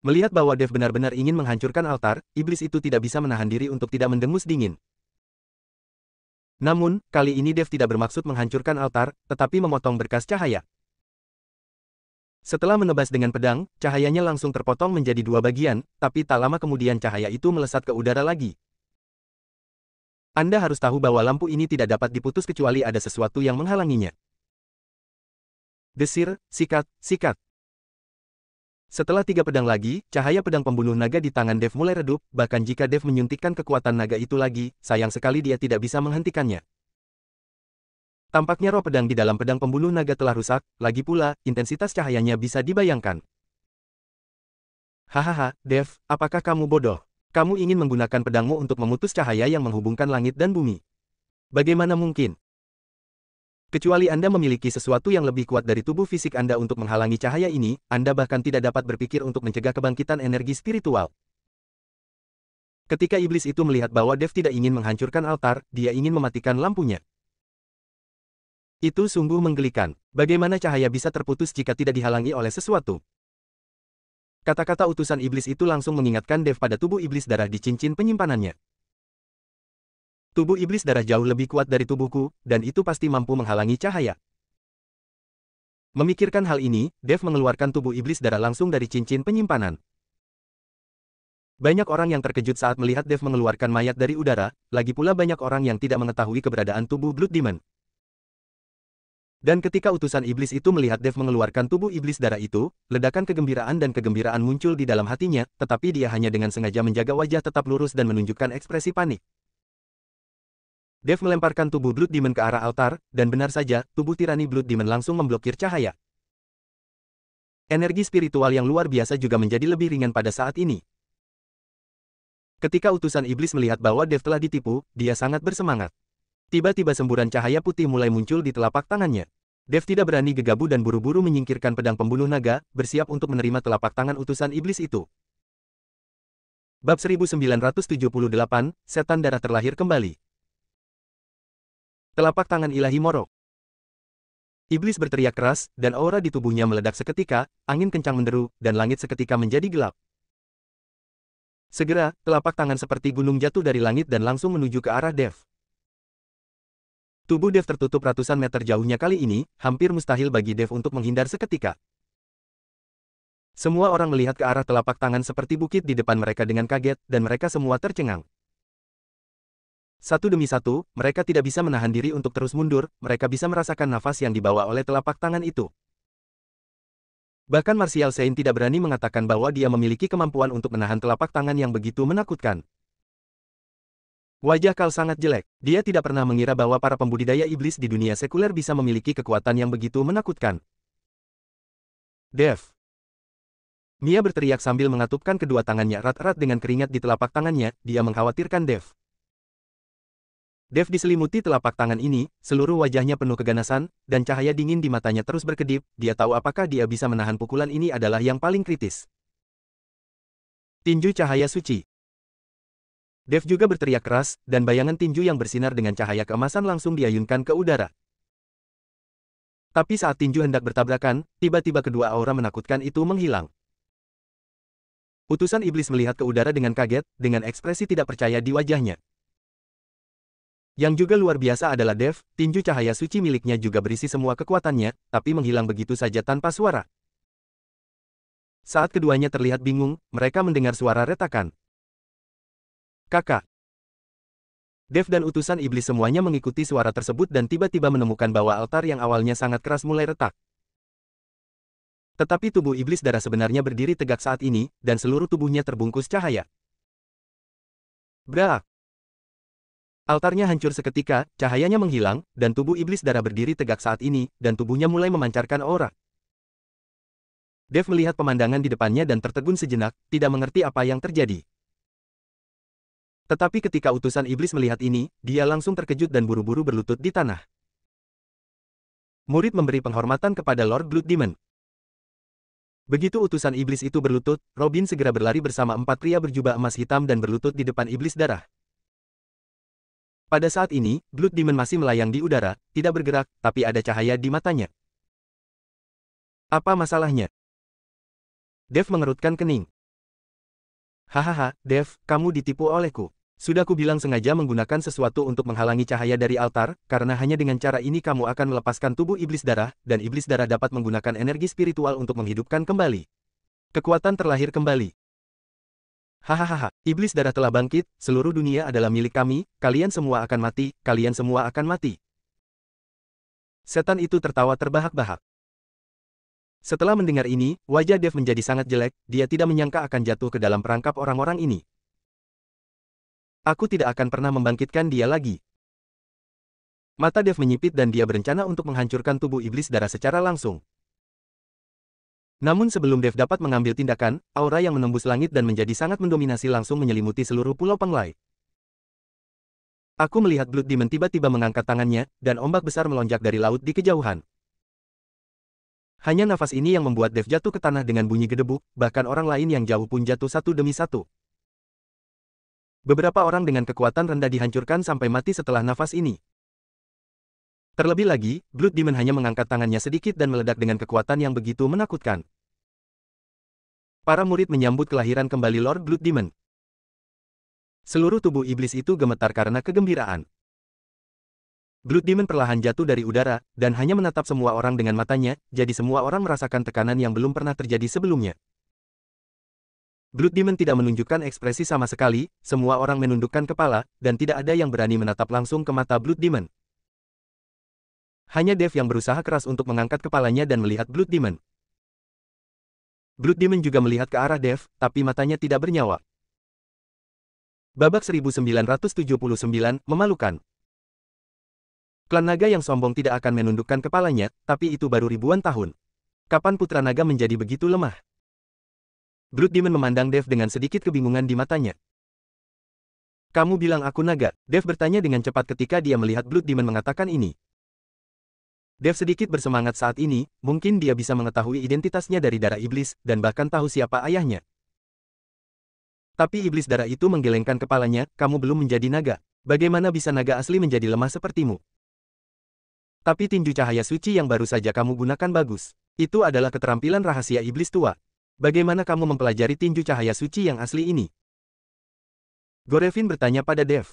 Melihat bahwa Dev benar-benar ingin menghancurkan altar, iblis itu tidak bisa menahan diri untuk tidak mendengus dingin. Namun, kali ini Dev tidak bermaksud menghancurkan altar, tetapi memotong berkas cahaya. Setelah menebas dengan pedang, cahayanya langsung terpotong menjadi dua bagian, tapi tak lama kemudian cahaya itu melesat ke udara lagi. Anda harus tahu bahwa lampu ini tidak dapat diputus kecuali ada sesuatu yang menghalanginya. Desir, sikat, sikat. Setelah 3 pedang lagi, cahaya pedang pembunuh naga di tangan Dev mulai redup, bahkan jika Dev menyuntikkan kekuatan naga itu lagi, sayang sekali dia tidak bisa menghentikannya. Tampaknya roh pedang di dalam pedang pembunuh naga telah rusak, lagi pula, intensitas cahayanya bisa dibayangkan. Hahaha, Dev, apakah kamu bodoh? Kamu ingin menggunakan pedangmu untuk memutus cahaya yang menghubungkan langit dan bumi. Bagaimana mungkin? Kecuali Anda memiliki sesuatu yang lebih kuat dari tubuh fisik Anda untuk menghalangi cahaya ini, Anda bahkan tidak dapat berpikir untuk mencegah kebangkitan energi spiritual. Ketika iblis itu melihat bahwa Dev tidak ingin menghancurkan altar, dia ingin mematikan lampunya. Itu sungguh menggelikan. Bagaimana cahaya bisa terputus jika tidak dihalangi oleh sesuatu? Kata-kata utusan iblis itu langsung mengingatkan Dev pada tubuh iblis darah di cincin penyimpanannya. Tubuh iblis darah jauh lebih kuat dari tubuhku, dan itu pasti mampu menghalangi cahaya. Memikirkan hal ini, Dev mengeluarkan tubuh iblis darah langsung dari cincin penyimpanan. Banyak orang yang terkejut saat melihat Dev mengeluarkan mayat dari udara, lagi pula banyak orang yang tidak mengetahui keberadaan tubuh Blood Demon. Dan ketika utusan iblis itu melihat Dev mengeluarkan tubuh iblis darah itu, ledakan kegembiraan dan kegembiraan muncul di dalam hatinya, tetapi dia hanya dengan sengaja menjaga wajah tetap lurus dan menunjukkan ekspresi panik. Dev melemparkan tubuh Blood Demon ke arah altar, dan benar saja, tubuh tirani Blood Demon langsung memblokir cahaya. Energi spiritual yang luar biasa juga menjadi lebih ringan pada saat ini. Ketika utusan iblis melihat bahwa Dev telah ditipu, dia sangat bersemangat. Tiba-tiba semburan cahaya putih mulai muncul di telapak tangannya. Dev tidak berani gegabah dan buru-buru menyingkirkan pedang pembunuh naga, bersiap untuk menerima telapak tangan utusan iblis itu. Bab 1978, Setan Darah terlahir kembali. Telapak tangan ilahi Morok. Iblis berteriak keras, dan aura di tubuhnya meledak seketika, angin kencang menderu, dan langit seketika menjadi gelap. Segera, telapak tangan seperti gunung jatuh dari langit dan langsung menuju ke arah Dev. Tubuh Dev tertutup ratusan meter jauhnya kali ini, hampir mustahil bagi Dev untuk menghindar seketika. Semua orang melihat ke arah telapak tangan seperti bukit di depan mereka dengan kaget, dan mereka semua tercengang. Satu demi satu, mereka tidak bisa menahan diri untuk terus mundur, mereka bisa merasakan nafas yang dibawa oleh telapak tangan itu. Bahkan Martial Saint tidak berani mengatakan bahwa dia memiliki kemampuan untuk menahan telapak tangan yang begitu menakutkan. Wajah Kal sangat jelek, dia tidak pernah mengira bahwa para pembudidaya iblis di dunia sekuler bisa memiliki kekuatan yang begitu menakutkan. Dev. Mia berteriak sambil mengatupkan kedua tangannya erat-erat dengan keringat di telapak tangannya, dia mengkhawatirkan Dev. Dev diselimuti telapak tangan ini, seluruh wajahnya penuh keganasan, dan cahaya dingin di matanya terus berkedip, dia tahu apakah dia bisa menahan pukulan ini adalah yang paling kritis. Tinju cahaya suci. Dev juga berteriak keras, dan bayangan tinju yang bersinar dengan cahaya keemasan langsung diayunkan ke udara. Tapi saat tinju hendak bertabrakan, tiba-tiba kedua aura menakutkan itu menghilang. Utusan iblis melihat ke udara dengan kaget, dengan ekspresi tidak percaya di wajahnya. Yang juga luar biasa adalah Dev, tinju cahaya suci miliknya juga berisi semua kekuatannya, tapi menghilang begitu saja tanpa suara. Saat keduanya terlihat bingung, mereka mendengar suara retakan. Kakak. Dev dan utusan iblis semuanya mengikuti suara tersebut dan tiba-tiba menemukan bahwa altar yang awalnya sangat keras mulai retak. Tetapi tubuh iblis darah sebenarnya berdiri tegak saat ini, dan seluruh tubuhnya terbungkus cahaya. Brak! Altarnya hancur seketika, cahayanya menghilang, dan tubuh iblis darah berdiri tegak saat ini, dan tubuhnya mulai memancarkan aura. Dev melihat pemandangan di depannya dan tertegun sejenak, tidak mengerti apa yang terjadi. Tetapi ketika utusan iblis melihat ini, dia langsung terkejut dan buru-buru berlutut di tanah. Murid memberi penghormatan kepada Lord Blood Demon. Begitu utusan iblis itu berlutut, Robin segera berlari bersama 4 pria berjubah emas hitam dan berlutut di depan iblis darah. Pada saat ini, Blood Demon masih melayang di udara, tidak bergerak, tapi ada cahaya di matanya. Apa masalahnya? Dev mengerutkan kening. Hahaha, Dev, kamu ditipu olehku. Sudah kubilang sengaja menggunakan sesuatu untuk menghalangi cahaya dari altar, karena hanya dengan cara ini kamu akan melepaskan tubuh iblis darah, dan iblis darah dapat menggunakan energi spiritual untuk menghidupkan kembali. Kekuatan terlahir kembali. Hahaha, iblis darah telah bangkit, seluruh dunia adalah milik kami, kalian semua akan mati, kalian semua akan mati. Setan itu tertawa terbahak-bahak. Setelah mendengar ini, wajah Dev menjadi sangat jelek, dia tidak menyangka akan jatuh ke dalam perangkap orang-orang ini. Aku tidak akan pernah membangkitkan dia lagi. Mata Dev menyipit dan dia berencana untuk menghancurkan tubuh iblis darah secara langsung. Namun sebelum Dev dapat mengambil tindakan, aura yang menembus langit dan menjadi sangat mendominasi langsung menyelimuti seluruh pulau Penglai. Aku melihat Blood Demon tiba-tiba mengangkat tangannya, dan ombak besar melonjak dari laut di kejauhan. Hanya nafas ini yang membuat Dev jatuh ke tanah dengan bunyi gedebuk, bahkan orang lain yang jauh pun jatuh satu demi satu. Beberapa orang dengan kekuatan rendah dihancurkan sampai mati setelah nafas ini. Terlebih lagi, Blood Demon hanya mengangkat tangannya sedikit dan meledak dengan kekuatan yang begitu menakutkan. Para murid menyambut kelahiran kembali Lord Blood Demon. Seluruh tubuh iblis itu gemetar karena kegembiraan. Blood Demon perlahan jatuh dari udara, dan hanya menatap semua orang dengan matanya, jadi semua orang merasakan tekanan yang belum pernah terjadi sebelumnya. Blood Demon tidak menunjukkan ekspresi sama sekali, semua orang menundukkan kepala, dan tidak ada yang berani menatap langsung ke mata Blood Demon. Hanya Dev yang berusaha keras untuk mengangkat kepalanya dan melihat Blood Demon. Blood Demon juga melihat ke arah Dev, tapi matanya tidak bernyawa. Babak 1979, memalukan. Klan naga yang sombong tidak akan menundukkan kepalanya, tapi itu baru ribuan tahun. Kapan putra naga menjadi begitu lemah? Blood Demon memandang Dev dengan sedikit kebingungan di matanya. Kamu bilang aku naga? Dev bertanya dengan cepat ketika dia melihat Blood Demon mengatakan ini. Dev sedikit bersemangat saat ini, mungkin dia bisa mengetahui identitasnya dari darah iblis, dan bahkan tahu siapa ayahnya. Tapi iblis darah itu menggelengkan kepalanya, kamu belum menjadi naga. Bagaimana bisa naga asli menjadi lemah sepertimu? Tapi tinju cahaya suci yang baru saja kamu gunakan bagus. Itu adalah keterampilan rahasia iblis tua. Bagaimana kamu mempelajari tinju cahaya suci yang asli ini? Gorevin bertanya pada Dev.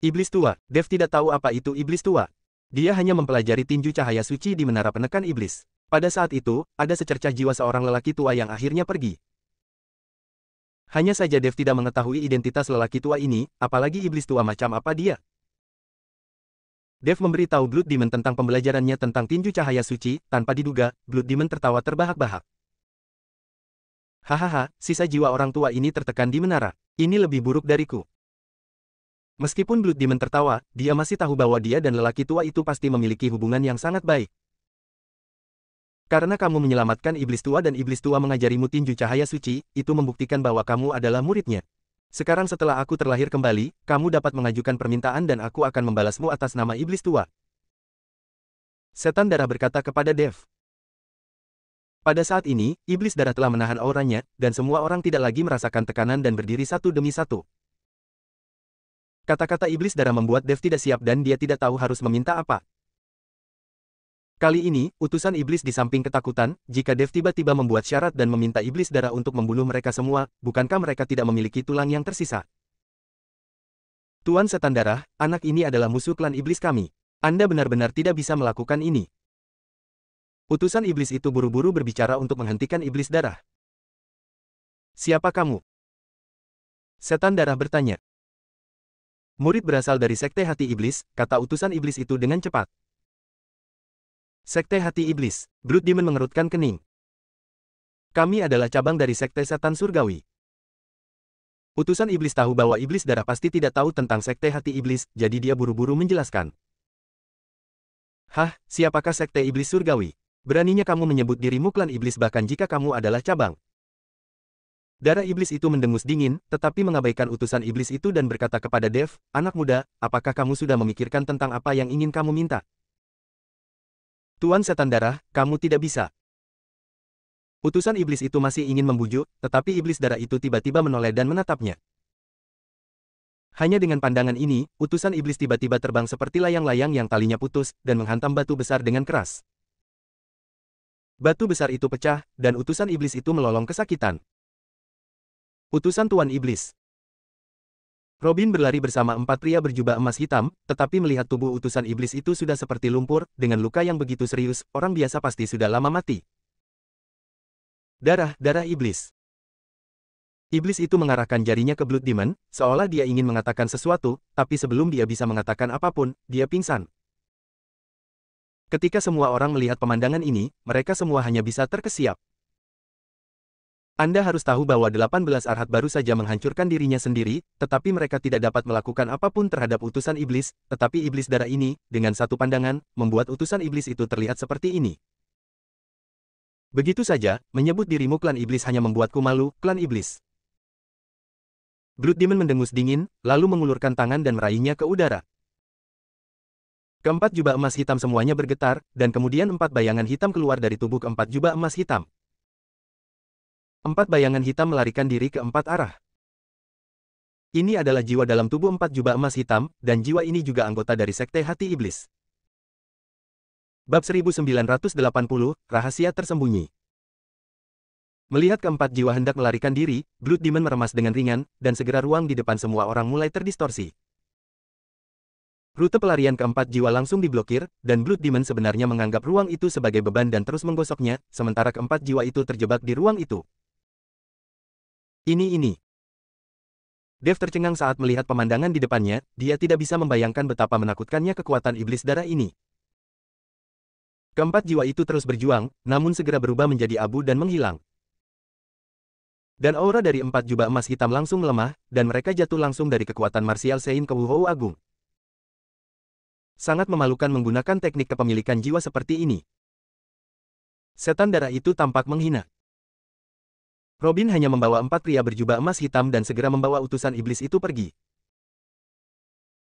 Iblis tua, Dev tidak tahu apa itu iblis tua. Dia hanya mempelajari tinju cahaya suci di menara penekan iblis. Pada saat itu, ada secercah jiwa seorang lelaki tua yang akhirnya pergi. Hanya saja Dev tidak mengetahui identitas lelaki tua ini, apalagi iblis tua macam apa dia. Dev memberitahu Blood Demon tentang pembelajarannya tentang tinju cahaya suci, tanpa diduga, Blood Demon tertawa terbahak-bahak. Hahaha, sisa jiwa orang tua ini tertekan di menara. Ini lebih buruk dariku. Meskipun Blood Demon tertawa, dia masih tahu bahwa dia dan lelaki tua itu pasti memiliki hubungan yang sangat baik. Karena kamu menyelamatkan iblis tua dan iblis tua mengajarimu tinju cahaya suci, itu membuktikan bahwa kamu adalah muridnya. Sekarang setelah aku terlahir kembali, kamu dapat mengajukan permintaan dan aku akan membalasmu atas nama iblis tua. Setan darah berkata kepada Dev. Pada saat ini, iblis darah telah menahan auranya, dan semua orang tidak lagi merasakan tekanan dan berdiri satu demi satu. Kata-kata iblis darah membuat Dev tidak siap dan dia tidak tahu harus meminta apa. Kali ini, utusan iblis di samping ketakutan, jika Dev tiba-tiba membuat syarat dan meminta iblis darah untuk membunuh mereka semua, bukankah mereka tidak memiliki tulang yang tersisa? Tuan Setan Darah, anak ini adalah musuh klan iblis kami. Anda benar-benar tidak bisa melakukan ini. Utusan iblis itu buru-buru berbicara untuk menghentikan iblis darah. Siapa kamu? Setan Darah bertanya. Murid berasal dari Sekte Hati Iblis, kata utusan iblis itu dengan cepat. Sekte Hati Iblis, Blood Demon mengerutkan kening. Kami adalah cabang dari Sekte Setan Surgawi. Utusan iblis tahu bahwa iblis darah pasti tidak tahu tentang Sekte Hati Iblis, jadi dia buru-buru menjelaskan. Hah, siapakah Sekte Iblis Surgawi? Beraninya kamu menyebut dirimu klan iblis bahkan jika kamu adalah cabang. Darah iblis itu mendengus dingin, tetapi mengabaikan utusan iblis itu dan berkata kepada Dev, anak muda, apakah kamu sudah memikirkan tentang apa yang ingin kamu minta? Tuan Setan Darah, kamu tidak bisa. Utusan iblis itu masih ingin membujuk, tetapi iblis darah itu tiba-tiba menoleh dan menatapnya. Hanya dengan pandangan ini, utusan iblis tiba-tiba terbang seperti layang-layang yang talinya putus, dan menghantam batu besar dengan keras. Batu besar itu pecah, dan utusan iblis itu melolong kesakitan. Utusan Tuan Iblis. Robin berlari bersama 4 pria berjubah emas hitam, tetapi melihat tubuh utusan iblis itu sudah seperti lumpur, dengan luka yang begitu serius, orang biasa pasti sudah lama mati. Darah iblis. Iblis itu mengarahkan jarinya ke Blood Demon, seolah dia ingin mengatakan sesuatu, tapi sebelum dia bisa mengatakan apapun, dia pingsan. Ketika semua orang melihat pemandangan ini, mereka semua hanya bisa terkesiap. Anda harus tahu bahwa 18 Arhat baru saja menghancurkan dirinya sendiri, tetapi mereka tidak dapat melakukan apapun terhadap utusan iblis, tetapi iblis darah ini, dengan satu pandangan, membuat utusan iblis itu terlihat seperti ini. Begitu saja, menyebut dirimu klan iblis hanya membuatku malu, klan iblis. Blood Demon mendengus dingin, lalu mengulurkan tangan dan meraihnya ke udara. Keempat jubah emas hitam semuanya bergetar, dan kemudian 4 bayangan hitam keluar dari tubuh keempat jubah emas hitam. 4 bayangan hitam melarikan diri ke 4 arah. Ini adalah jiwa dalam tubuh 4 jubah emas hitam, dan jiwa ini juga anggota dari Sekte Hati Iblis. Bab 1980, Rahasia Tersembunyi. Melihat keempat jiwa hendak melarikan diri, Blood Demon meremas dengan ringan, dan segera ruang di depan semua orang mulai terdistorsi. Rute pelarian keempat jiwa langsung diblokir, dan Blood Demon sebenarnya menganggap ruang itu sebagai beban dan terus menggosoknya, sementara keempat jiwa itu terjebak di ruang itu. Ini. Dev tercengang saat melihat pemandangan di depannya, dia tidak bisa membayangkan betapa menakutkannya kekuatan iblis darah ini. Keempat jiwa itu terus berjuang, namun segera berubah menjadi abu dan menghilang. Dan aura dari empat jubah emas hitam langsung melemah, dan mereka jatuh langsung dari kekuatan martial Sein ke Wuhou Agung. Sangat memalukan menggunakan teknik kepemilikan jiwa seperti ini. Setan darah itu tampak menghina. Robin hanya membawa empat pria berjubah emas hitam dan segera membawa utusan iblis itu pergi.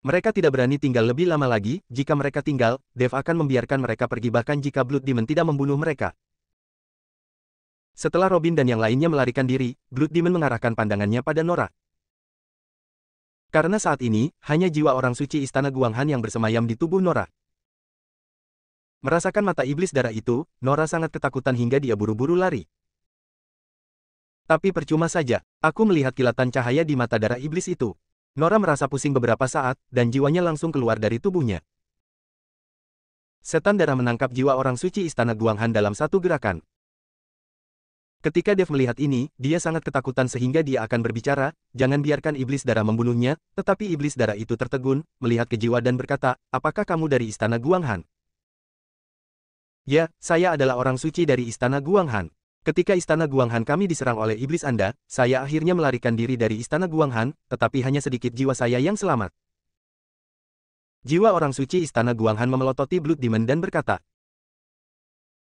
Mereka tidak berani tinggal lebih lama lagi, jika mereka tinggal, Dev akan membiarkan mereka pergi bahkan jika Blood Demon tidak membunuh mereka. Setelah Robin dan yang lainnya melarikan diri, Blood Demon mengarahkan pandangannya pada Nora. Karena saat ini, hanya jiwa orang suci Istana Guanghan yang bersemayam di tubuh Nora. Merasakan mata iblis darah itu, Nora sangat ketakutan hingga dia buru-buru lari. Tapi percuma saja, aku melihat kilatan cahaya di mata darah iblis itu. Nora merasa pusing beberapa saat, dan jiwanya langsung keluar dari tubuhnya. Setan darah menangkap jiwa orang suci Istana Guanghan dalam satu gerakan. Ketika Dev melihat ini, dia sangat ketakutan sehingga dia akan berbicara, jangan biarkan iblis darah membunuhnya, tetapi iblis darah itu tertegun, melihat ke jiwa dan berkata, apakah kamu dari Istana Guanghan? Ya, saya adalah orang suci dari Istana Guanghan. Ketika Istana Guanghan kami diserang oleh iblis Anda, saya akhirnya melarikan diri dari Istana Guanghan, tetapi hanya sedikit jiwa saya yang selamat. Jiwa orang suci Istana Guanghan memelototi Blood Demon dan berkata,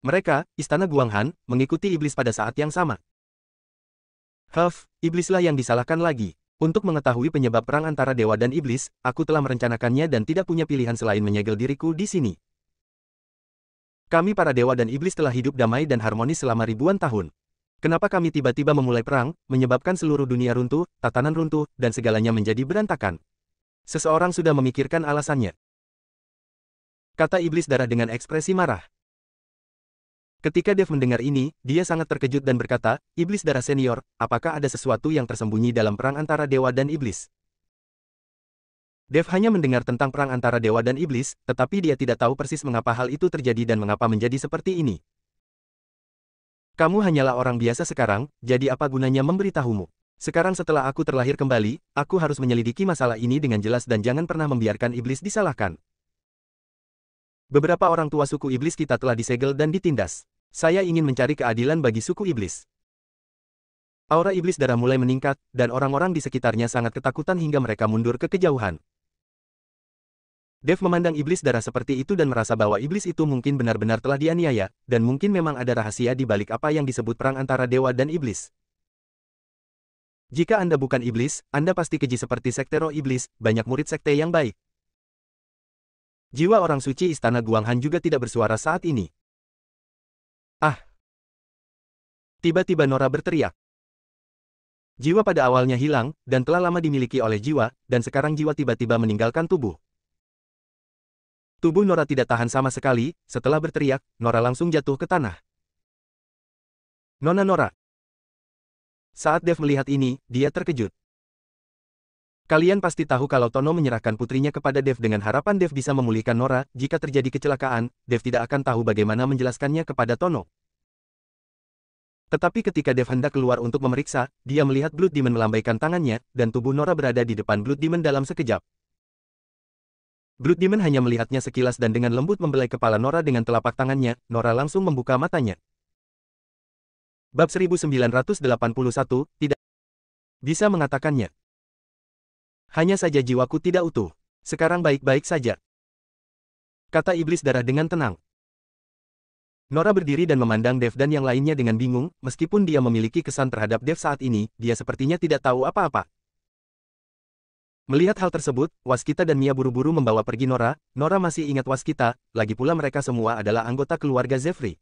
mereka, Istana Guanghan, mengikuti iblis pada saat yang sama. Iblislah yang disalahkan lagi. Untuk mengetahui penyebab perang antara dewa dan iblis, aku telah merencanakannya dan tidak punya pilihan selain menyegel diriku di sini. Kami para dewa dan iblis telah hidup damai dan harmonis selama ribuan tahun. Kenapa kami tiba-tiba memulai perang, menyebabkan seluruh dunia runtuh, tatanan runtuh, dan segalanya menjadi berantakan? Seseorang sudah memikirkan alasannya. Kata iblis darah dengan ekspresi marah. Ketika Dev mendengar ini, dia sangat terkejut dan berkata, iblis darah senior, apakah ada sesuatu yang tersembunyi dalam perang antara dewa dan iblis? Dev hanya mendengar tentang perang antara dewa dan iblis, tetapi dia tidak tahu persis mengapa hal itu terjadi dan mengapa menjadi seperti ini. Kamu hanyalah orang biasa sekarang, jadi apa gunanya memberitahumu? Sekarang setelah aku terlahir kembali, aku harus menyelidiki masalah ini dengan jelas dan jangan pernah membiarkan iblis disalahkan. Beberapa orang tua suku iblis kita telah disegel dan ditindas. Saya ingin mencari keadilan bagi suku iblis. Aura iblis darah mulai meningkat, dan orang-orang di sekitarnya sangat ketakutan hingga mereka mundur ke kejauhan. Dev memandang iblis darah seperti itu dan merasa bahwa iblis itu mungkin benar-benar telah dianiaya, dan mungkin memang ada rahasia di balik apa yang disebut perang antara dewa dan iblis. Jika Anda bukan iblis, Anda pasti keji seperti sekte roh iblis, banyak murid sekte yang baik. Jiwa orang suci Istana Guanghan juga tidak bersuara saat ini. Tiba-tiba Nora berteriak. Jiwa pada awalnya hilang, dan telah lama dimiliki oleh jiwa, dan sekarang jiwa tiba-tiba meninggalkan tubuh. Tubuh Nora tidak tahan sama sekali, setelah berteriak, Nora langsung jatuh ke tanah. Nona Nora. Saat Dev melihat ini, dia terkejut. Kalian pasti tahu kalau Tono menyerahkan putrinya kepada Dev dengan harapan Dev bisa memulihkan Nora, jika terjadi kecelakaan, Dev tidak akan tahu bagaimana menjelaskannya kepada Tono. Tetapi ketika Dev hendak keluar untuk memeriksa, dia melihat Blood Demon melambaikan tangannya, dan tubuh Nora berada di depan Blood Demon dalam sekejap. Blood Demon hanya melihatnya sekilas dan dengan lembut membelai kepala Nora dengan telapak tangannya, Nora langsung membuka matanya. Bab 1981, tidak bisa mengatakannya. Hanya saja jiwaku tidak utuh. Sekarang baik-baik saja. Kata iblis darah dengan tenang. Nora berdiri dan memandang Dev dan yang lainnya dengan bingung, meskipun dia memiliki kesan terhadap Dev saat ini, dia sepertinya tidak tahu apa-apa. Melihat hal tersebut, Waskita dan Mia buru-buru membawa pergi Nora. Nora masih ingat Waskita, lagi pula mereka semua adalah anggota keluarga Zefri.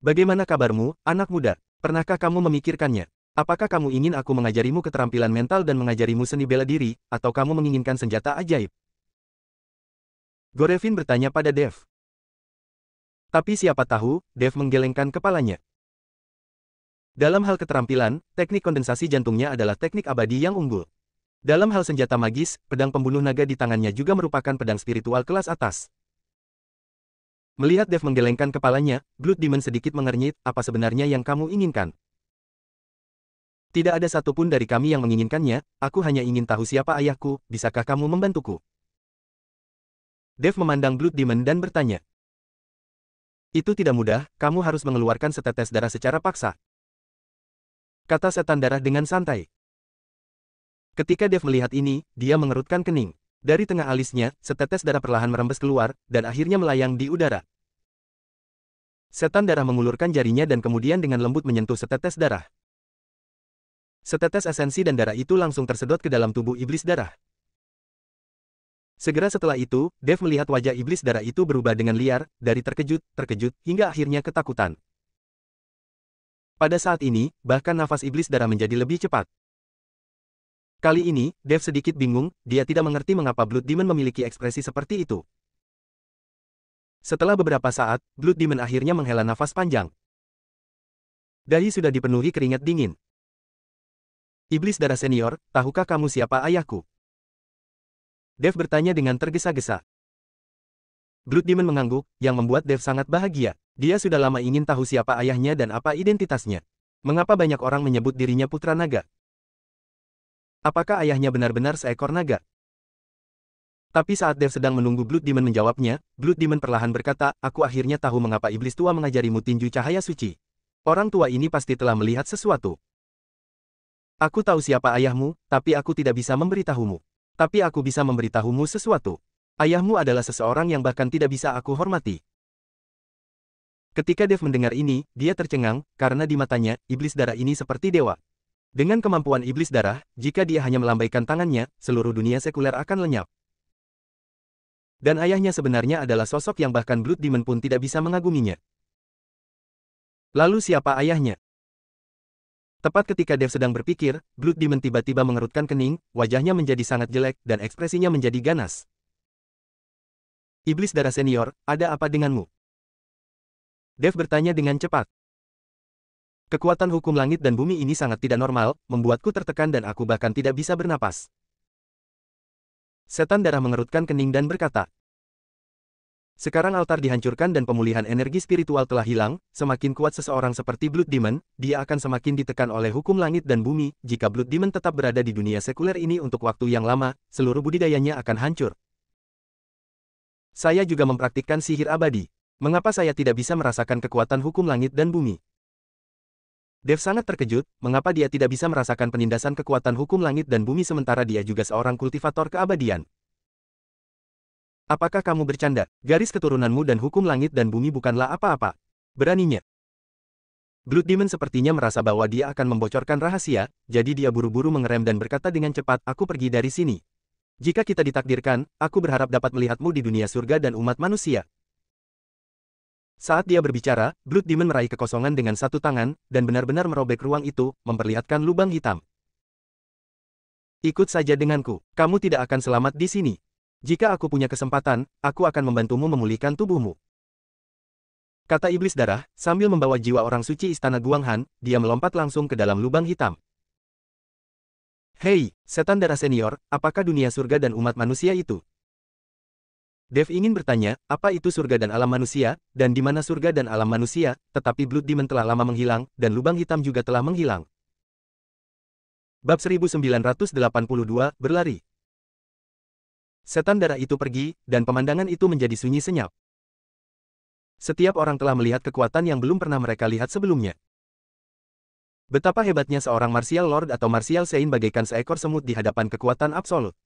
Bagaimana kabarmu, anak muda? Pernahkah kamu memikirkannya? Apakah kamu ingin aku mengajarimu keterampilan mental dan mengajarimu seni bela diri, atau kamu menginginkan senjata ajaib? Gorevin bertanya pada Dev. Tapi siapa tahu, Dev menggelengkan kepalanya. Dalam hal keterampilan, teknik kondensasi jantungnya adalah teknik abadi yang unggul. Dalam hal senjata magis, pedang pembunuh naga di tangannya juga merupakan pedang spiritual kelas atas. Melihat Dev menggelengkan kepalanya, Blood Demon sedikit mengernyit, apa sebenarnya yang kamu inginkan? Tidak ada satupun dari kami yang menginginkannya, aku hanya ingin tahu siapa ayahku, bisakah kamu membantuku? Dev memandang Blood Demon dan bertanya. Itu tidak mudah, kamu harus mengeluarkan setetes darah secara paksa. Kata setan darah dengan santai. Ketika Dev melihat ini, dia mengerutkan kening. Dari tengah alisnya, setetes darah perlahan merembes keluar, dan akhirnya melayang di udara. Setan darah mengulurkan jarinya dan kemudian dengan lembut menyentuh setetes darah. Setetes esensi dan darah itu langsung tersedot ke dalam tubuh iblis darah. Segera setelah itu, Dev melihat wajah iblis darah itu berubah dengan liar, dari terkejut, hingga akhirnya ketakutan. Pada saat ini, bahkan nafas iblis darah menjadi lebih cepat. Kali ini, Dev sedikit bingung, dia tidak mengerti mengapa Blood Demon memiliki ekspresi seperti itu. Setelah beberapa saat, Blood Demon akhirnya menghela nafas panjang. Dahi sudah dipenuhi keringat dingin. Iblis darah senior, tahukah kamu siapa ayahku? Dev bertanya dengan tergesa-gesa. Blood Demon mengangguk, yang membuat Dev sangat bahagia. Dia sudah lama ingin tahu siapa ayahnya dan apa identitasnya. Mengapa banyak orang menyebut dirinya putra naga? Apakah ayahnya benar-benar seekor naga? Tapi saat Dev sedang menunggu Blood Demon menjawabnya, Blood Demon perlahan berkata, aku akhirnya tahu mengapa iblis tua mengajarimu tinju cahaya suci. Orang tua ini pasti telah melihat sesuatu. Aku tahu siapa ayahmu, tapi aku tidak bisa memberitahumu. Tapi aku bisa memberitahumu sesuatu. Ayahmu adalah seseorang yang bahkan tidak bisa aku hormati. Ketika Dev mendengar ini, dia tercengang, karena di matanya, iblis darah ini seperti dewa. Dengan kemampuan iblis darah, jika dia hanya melambaikan tangannya, seluruh dunia sekuler akan lenyap. Dan ayahnya sebenarnya adalah sosok yang bahkan Blood Demon pun tidak bisa mengaguminya. Lalu siapa ayahnya? Tepat ketika Dev sedang berpikir, Blood Demon tiba-tiba mengerutkan kening, wajahnya menjadi sangat jelek, dan ekspresinya menjadi ganas. Iblis darah senior, ada apa denganmu? Dev bertanya dengan cepat. Kekuatan hukum langit dan bumi ini sangat tidak normal, membuatku tertekan dan aku bahkan tidak bisa bernapas. Setan darah mengerutkan kening dan berkata. Sekarang altar dihancurkan dan pemulihan energi spiritual telah hilang, semakin kuat seseorang seperti Blood Demon, dia akan semakin ditekan oleh hukum langit dan bumi, jika Blood Demon tetap berada di dunia sekuler ini untuk waktu yang lama, seluruh budidayanya akan hancur. Saya juga mempraktikkan sihir abadi. Mengapa saya tidak bisa merasakan kekuatan hukum langit dan bumi? Dev sangat terkejut, mengapa dia tidak bisa merasakan penindasan kekuatan hukum langit dan bumi sementara dia juga seorang kultivator keabadian. Apakah kamu bercanda? Garis keturunanmu dan hukum langit dan bumi bukanlah apa-apa. Beraninya. Blood Demon sepertinya merasa bahwa dia akan membocorkan rahasia, jadi dia buru-buru mengerem dan berkata dengan cepat, aku pergi dari sini. Jika kita ditakdirkan, aku berharap dapat melihatmu di dunia surga dan umat manusia. Saat dia berbicara, Blood Demon meraih kekosongan dengan satu tangan, dan benar-benar merobek ruang itu, memperlihatkan lubang hitam. Ikut saja denganku, kamu tidak akan selamat di sini. Jika aku punya kesempatan, aku akan membantumu memulihkan tubuhmu. Kata iblis darah, sambil membawa jiwa orang suci istana Guanghan, dia melompat langsung ke dalam lubang hitam. Hei, setan darah senior, apakah dunia surga dan umat manusia itu? Dev ingin bertanya, apa itu surga dan alam manusia, dan di mana surga dan alam manusia, tetapi Blood Demon telah lama menghilang, dan lubang hitam juga telah menghilang. Bab 1982, berlari. Setan darah itu pergi, dan pemandangan itu menjadi sunyi senyap. Setiap orang telah melihat kekuatan yang belum pernah mereka lihat sebelumnya. Betapa hebatnya seorang Martial Lord atau Martial Saint bagaikan seekor semut di hadapan kekuatan absolut.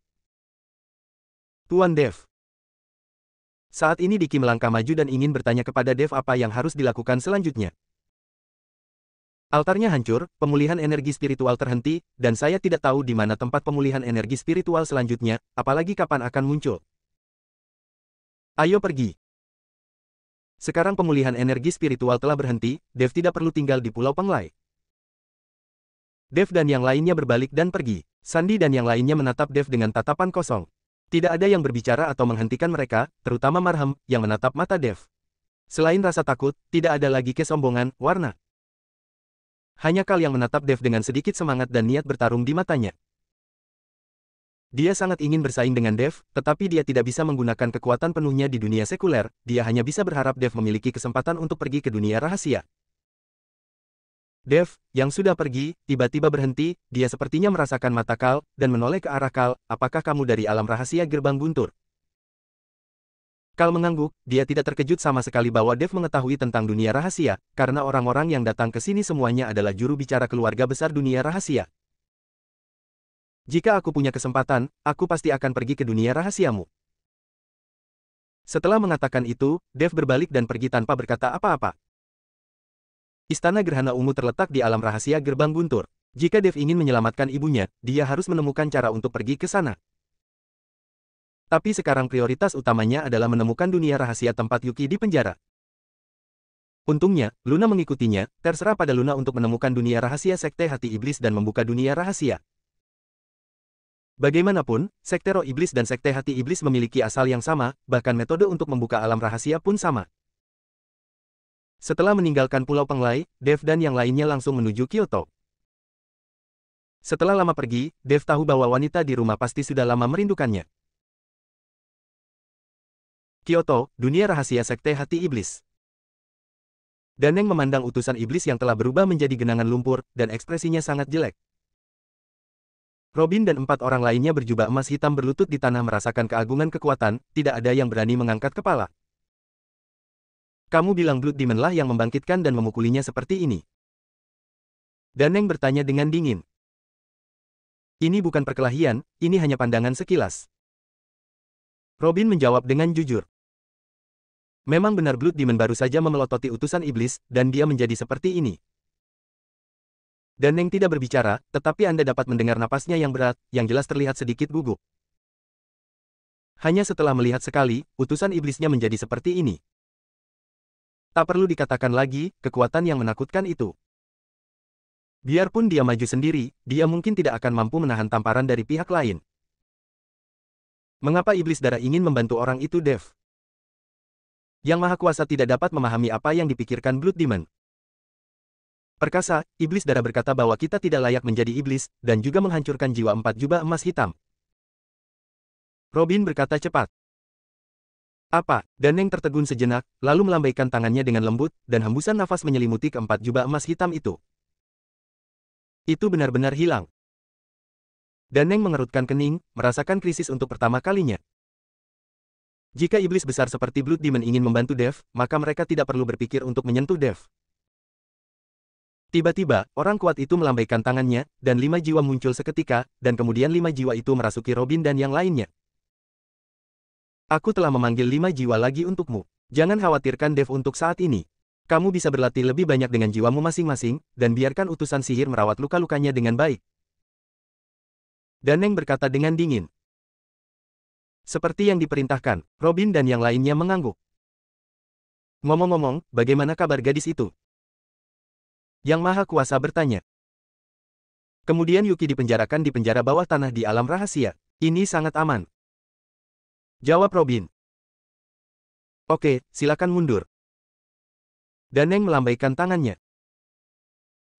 Tuan Dev. Saat ini Diki melangkah maju dan ingin bertanya kepada Dev apa yang harus dilakukan selanjutnya. Altarnya hancur, pemulihan energi spiritual terhenti, dan saya tidak tahu di mana tempat pemulihan energi spiritual selanjutnya, apalagi kapan akan muncul. Ayo pergi. Sekarang pemulihan energi spiritual telah berhenti, Dev tidak perlu tinggal di Pulau Penglai. Dev dan yang lainnya berbalik dan pergi. Sandy dan yang lainnya menatap Dev dengan tatapan kosong. Tidak ada yang berbicara atau menghentikan mereka, terutama Marham, yang menatap mata Dev. Selain rasa takut, tidak ada lagi kesombongan, warna. Hanya Kal yang menatap Dev dengan sedikit semangat dan niat bertarung di matanya. Dia sangat ingin bersaing dengan Dev, tetapi dia tidak bisa menggunakan kekuatan penuhnya di dunia sekuler, dia hanya bisa berharap Dev memiliki kesempatan untuk pergi ke dunia rahasia. Dev, yang sudah pergi, tiba-tiba berhenti, dia sepertinya merasakan mata Kal, dan menoleh ke arah Kal, apakah kamu dari alam rahasia gerbang guntur? Kal mengangguk, dia tidak terkejut sama sekali bahwa Dev mengetahui tentang dunia rahasia, karena orang-orang yang datang ke sini semuanya adalah juru bicara keluarga besar dunia rahasia. Jika aku punya kesempatan, aku pasti akan pergi ke dunia rahasiamu. Setelah mengatakan itu, Dev berbalik dan pergi tanpa berkata apa-apa. Istana Gerhana Ungu terletak di alam rahasia gerbang guntur. Jika Dev ingin menyelamatkan ibunya, dia harus menemukan cara untuk pergi ke sana. Tapi sekarang prioritas utamanya adalah menemukan dunia rahasia tempat Yuki di penjara. Untungnya, Luna mengikutinya, terserah pada Luna untuk menemukan dunia rahasia Sekte Hati Iblis dan membuka dunia rahasia. Bagaimanapun, Sekte Roh Iblis dan Sekte Hati Iblis memiliki asal yang sama, bahkan metode untuk membuka alam rahasia pun sama. Setelah meninggalkan Pulau Penglai, Dev dan yang lainnya langsung menuju Kyoto. Setelah lama pergi, Dev tahu bahwa wanita di rumah pasti sudah lama merindukannya. Kyoto, dunia rahasia Sekte Hati Iblis. Daneng memandang utusan iblis yang telah berubah menjadi genangan lumpur, dan ekspresinya sangat jelek. Robin dan 4 orang lainnya berjubah emas hitam berlutut di tanah merasakan keagungan kekuatan, tidak ada yang berani mengangkat kepala. Kamu bilang Blood Demon lah yang membangkitkan dan memukulinya seperti ini. Daneng bertanya dengan dingin. Ini bukan perkelahian, ini hanya pandangan sekilas. Robin menjawab dengan jujur. Memang benar Blood Demon baru saja memelototi utusan iblis, dan dia menjadi seperti ini. Daneng tidak berbicara, tetapi Anda dapat mendengar napasnya yang berat, yang jelas terlihat sedikit gugup. Hanya setelah melihat sekali, utusan iblisnya menjadi seperti ini. Tak perlu dikatakan lagi, kekuatan yang menakutkan itu. Biarpun dia maju sendiri, dia mungkin tidak akan mampu menahan tamparan dari pihak lain. Mengapa iblis darah ingin membantu orang itu, Dev? Yang Maha Kuasa tidak dapat memahami apa yang dipikirkan Blood Demon. Perkasa, iblis darah berkata bahwa kita tidak layak menjadi iblis, dan juga menghancurkan jiwa 4 jubah emas hitam. Robin berkata cepat. Apa? Daneng tertegun sejenak, lalu melambaikan tangannya dengan lembut, dan hembusan nafas menyelimuti keempat jubah emas hitam itu. Itu benar-benar hilang. Daneng mengerutkan kening, merasakan krisis untuk pertama kalinya. Jika iblis besar seperti Blood Demon ingin membantu Dev, maka mereka tidak perlu berpikir untuk menyentuh Dev. Tiba-tiba, orang kuat itu melambaikan tangannya, dan 5 jiwa muncul seketika, dan kemudian 5 jiwa itu merasuki Robin dan yang lainnya. Aku telah memanggil 5 jiwa lagi untukmu. Jangan khawatirkan Dev untuk saat ini. Kamu bisa berlatih lebih banyak dengan jiwamu masing-masing, dan biarkan utusan sihir merawat luka-lukanya dengan baik. Daneng berkata dengan dingin. Seperti yang diperintahkan, Robin dan yang lainnya mengangguk. Ngomong-ngomong, bagaimana kabar gadis itu? Yang Maha Kuasa bertanya. Kemudian Yuki dipenjarakan di penjara bawah tanah di alam rahasia. Ini sangat aman. Jawab Robin. Oke, silakan mundur. Daneng melambaikan tangannya.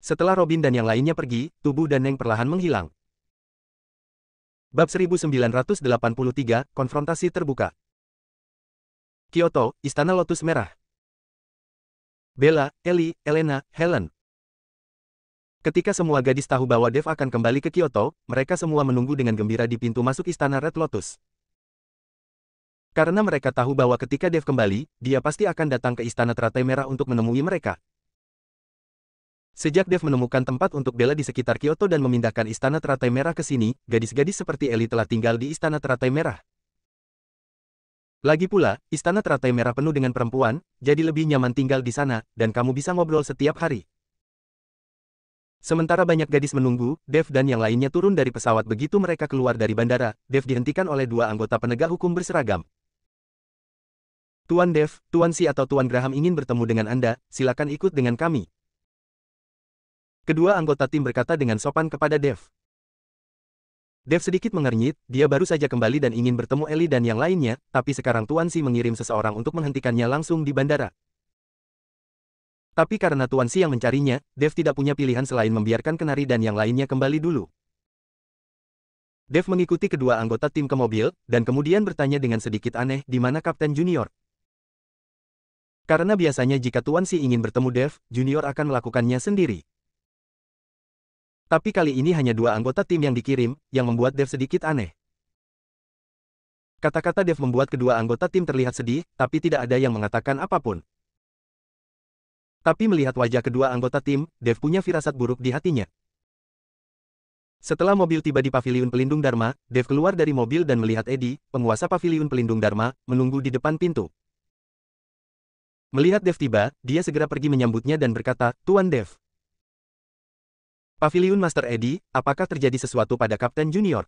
Setelah Robin dan yang lainnya pergi, tubuh Daneng perlahan menghilang. Bab 1983, Konfrontasi Terbuka. Kyoto, Istana Lotus Merah. Bella, Ellie, Elena, Helen. Ketika semua gadis tahu bahwa Dev akan kembali ke Kyoto, mereka semua menunggu dengan gembira di pintu masuk Istana Red Lotus. Karena mereka tahu bahwa ketika Dev kembali, dia pasti akan datang ke Istana Teratai Merah untuk menemui mereka. Sejak Dev menemukan tempat untuk Bella di sekitar Kyoto dan memindahkan Istana Teratai Merah ke sini, gadis-gadis seperti Ellie telah tinggal di Istana Teratai Merah. Lagi pula, Istana Teratai Merah penuh dengan perempuan, jadi lebih nyaman tinggal di sana, dan kamu bisa ngobrol setiap hari. Sementara banyak gadis menunggu, Dev dan yang lainnya turun dari pesawat begitu mereka keluar dari bandara, Dev dihentikan oleh 2 anggota penegak hukum berseragam. Tuan Dev, Tuan Si atau Tuan Graham ingin bertemu dengan Anda, silakan ikut dengan kami. Kedua anggota tim berkata dengan sopan kepada Dev. Dev sedikit mengernyit, dia baru saja kembali dan ingin bertemu Ellie dan yang lainnya, tapi sekarang Tuan Si mengirim seseorang untuk menghentikannya langsung di bandara. Tapi karena Tuan Si yang mencarinya, Dev tidak punya pilihan selain membiarkan Kenari dan yang lainnya kembali dulu. Dev mengikuti kedua anggota tim ke mobil, dan kemudian bertanya dengan sedikit aneh di mana Kapten Junior. Karena biasanya jika Tuan Si ingin bertemu Dev, Junior akan melakukannya sendiri. Tapi kali ini hanya dua anggota tim yang dikirim, yang membuat Dev sedikit aneh. Kata-kata Dev membuat kedua anggota tim terlihat sedih, tapi tidak ada yang mengatakan apapun. Tapi melihat wajah kedua anggota tim, Dev punya firasat buruk di hatinya. Setelah mobil tiba di Paviliun Pelindung Dharma, Dev keluar dari mobil dan melihat Eddie, penguasa Paviliun Pelindung Dharma, menunggu di depan pintu. Melihat Dev tiba, dia segera pergi menyambutnya dan berkata, "Tuan Dev." Paviliun Master Eddie, apakah terjadi sesuatu pada Kapten Junior?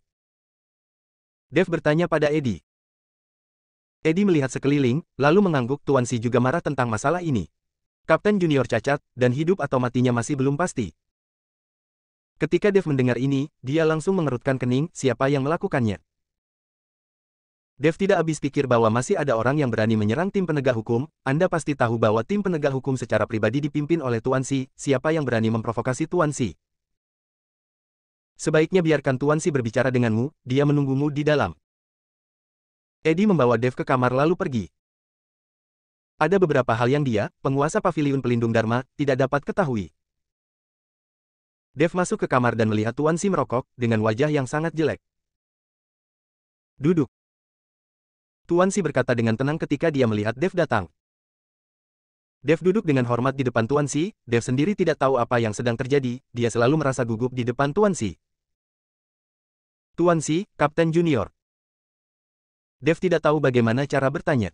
Dev bertanya pada Eddie. Eddie melihat sekeliling, lalu mengangguk. Tuan Si juga marah tentang masalah ini. Kapten Junior cacat, dan hidup atau matinya masih belum pasti. Ketika Dev mendengar ini, dia langsung mengerutkan kening. Siapa yang melakukannya? Dev tidak habis pikir bahwa masih ada orang yang berani menyerang tim penegak hukum. Anda pasti tahu bahwa tim penegak hukum secara pribadi dipimpin oleh Tuan Si. Siapa yang berani memprovokasi Tuan Si? Sebaiknya biarkan Tuan Si berbicara denganmu, dia menunggumu di dalam. Eddie membawa Dev ke kamar lalu pergi. Ada beberapa hal yang dia, penguasa Paviliun Pelindung Dharma, tidak dapat ketahui. Dev masuk ke kamar dan melihat Tuan Si merokok, dengan wajah yang sangat jelek. "Duduk." Tuan Si berkata dengan tenang ketika dia melihat Dev datang. Dev duduk dengan hormat di depan Tuan Si. Dev sendiri tidak tahu apa yang sedang terjadi, dia selalu merasa gugup di depan Tuan Si. "Tuan Si, Kapten Junior." Dev tidak tahu bagaimana cara bertanya.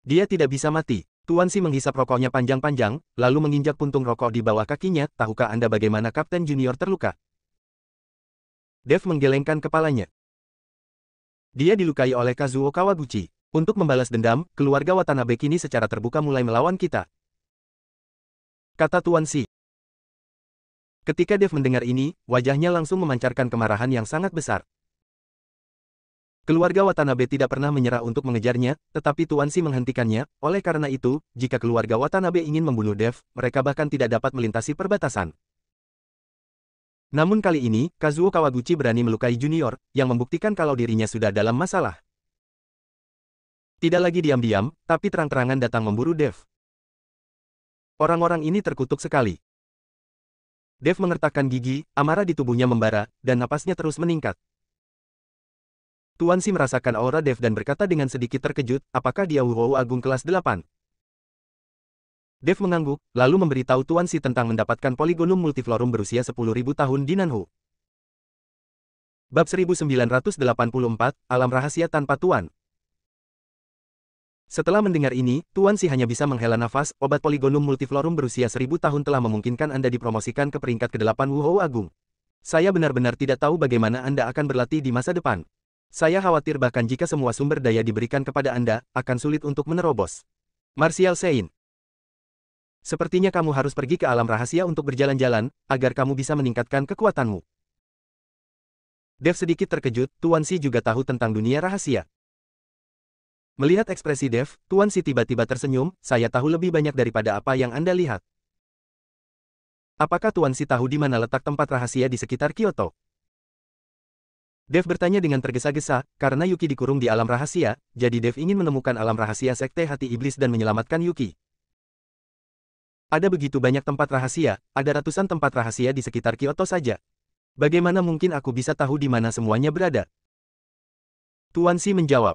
Dia tidak bisa mati. Tuan Si menghisap rokoknya panjang-panjang, lalu menginjak puntung rokok di bawah kakinya. "Tahukah Anda bagaimana Kapten Junior terluka?" Dev menggelengkan kepalanya. Dia dilukai oleh Kazuo Kawaguchi. Untuk membalas dendam, keluarga Watanabe kini secara terbuka mulai melawan kita, kata Tuan Si. Ketika Dev mendengar ini, wajahnya langsung memancarkan kemarahan yang sangat besar. Keluarga Watanabe tidak pernah menyerah untuk mengejarnya, tetapi Tuan Si menghentikannya. Oleh karena itu, jika keluarga Watanabe ingin membunuh Dev, mereka bahkan tidak dapat melintasi perbatasan. Namun kali ini, Kazuo Kawaguchi berani melukai Junior, yang membuktikan kalau dirinya sudah dalam masalah. Tidak lagi diam-diam, tapi terang-terangan datang memburu Dev. Orang-orang ini terkutuk sekali. Dev mengertakkan gigi, amarah di tubuhnya membara, dan napasnya terus meningkat. Tuan Si merasakan aura Dev dan berkata dengan sedikit terkejut, "Apakah dia Wuhou Agung kelas 8? Dev mengangguk, lalu memberitahu Tuan Si tentang mendapatkan Polygonum Multiflorum berusia 10.000 tahun di Nanhu. Bab 1984, Alam Rahasia Tanpa Tuan. Setelah mendengar ini, Tuan Si hanya bisa menghela nafas. Obat Polygonum Multiflorum berusia 1000 tahun telah memungkinkan Anda dipromosikan ke peringkat ke-8 Wuhou Agung. Saya benar-benar tidak tahu bagaimana Anda akan berlatih di masa depan. Saya khawatir bahkan jika semua sumber daya diberikan kepada Anda, akan sulit untuk menerobos. Martial Sein. Sepertinya kamu harus pergi ke alam rahasia untuk berjalan-jalan, agar kamu bisa meningkatkan kekuatanmu. Dev sedikit terkejut. Tuan Si juga tahu tentang dunia rahasia. Melihat ekspresi Dev, Tuan Si tiba-tiba tersenyum. "Saya tahu lebih banyak daripada apa yang Anda lihat." "Apakah Tuan Si tahu di mana letak tempat rahasia di sekitar Kyoto?" Dev bertanya dengan tergesa-gesa, karena Yuki dikurung di alam rahasia, jadi Dev ingin menemukan alam rahasia Sekte Hati Iblis dan menyelamatkan Yuki. Ada begitu banyak tempat rahasia, ada ratusan tempat rahasia di sekitar Kyoto saja. Bagaimana mungkin aku bisa tahu di mana semuanya berada? Tuan Si menjawab.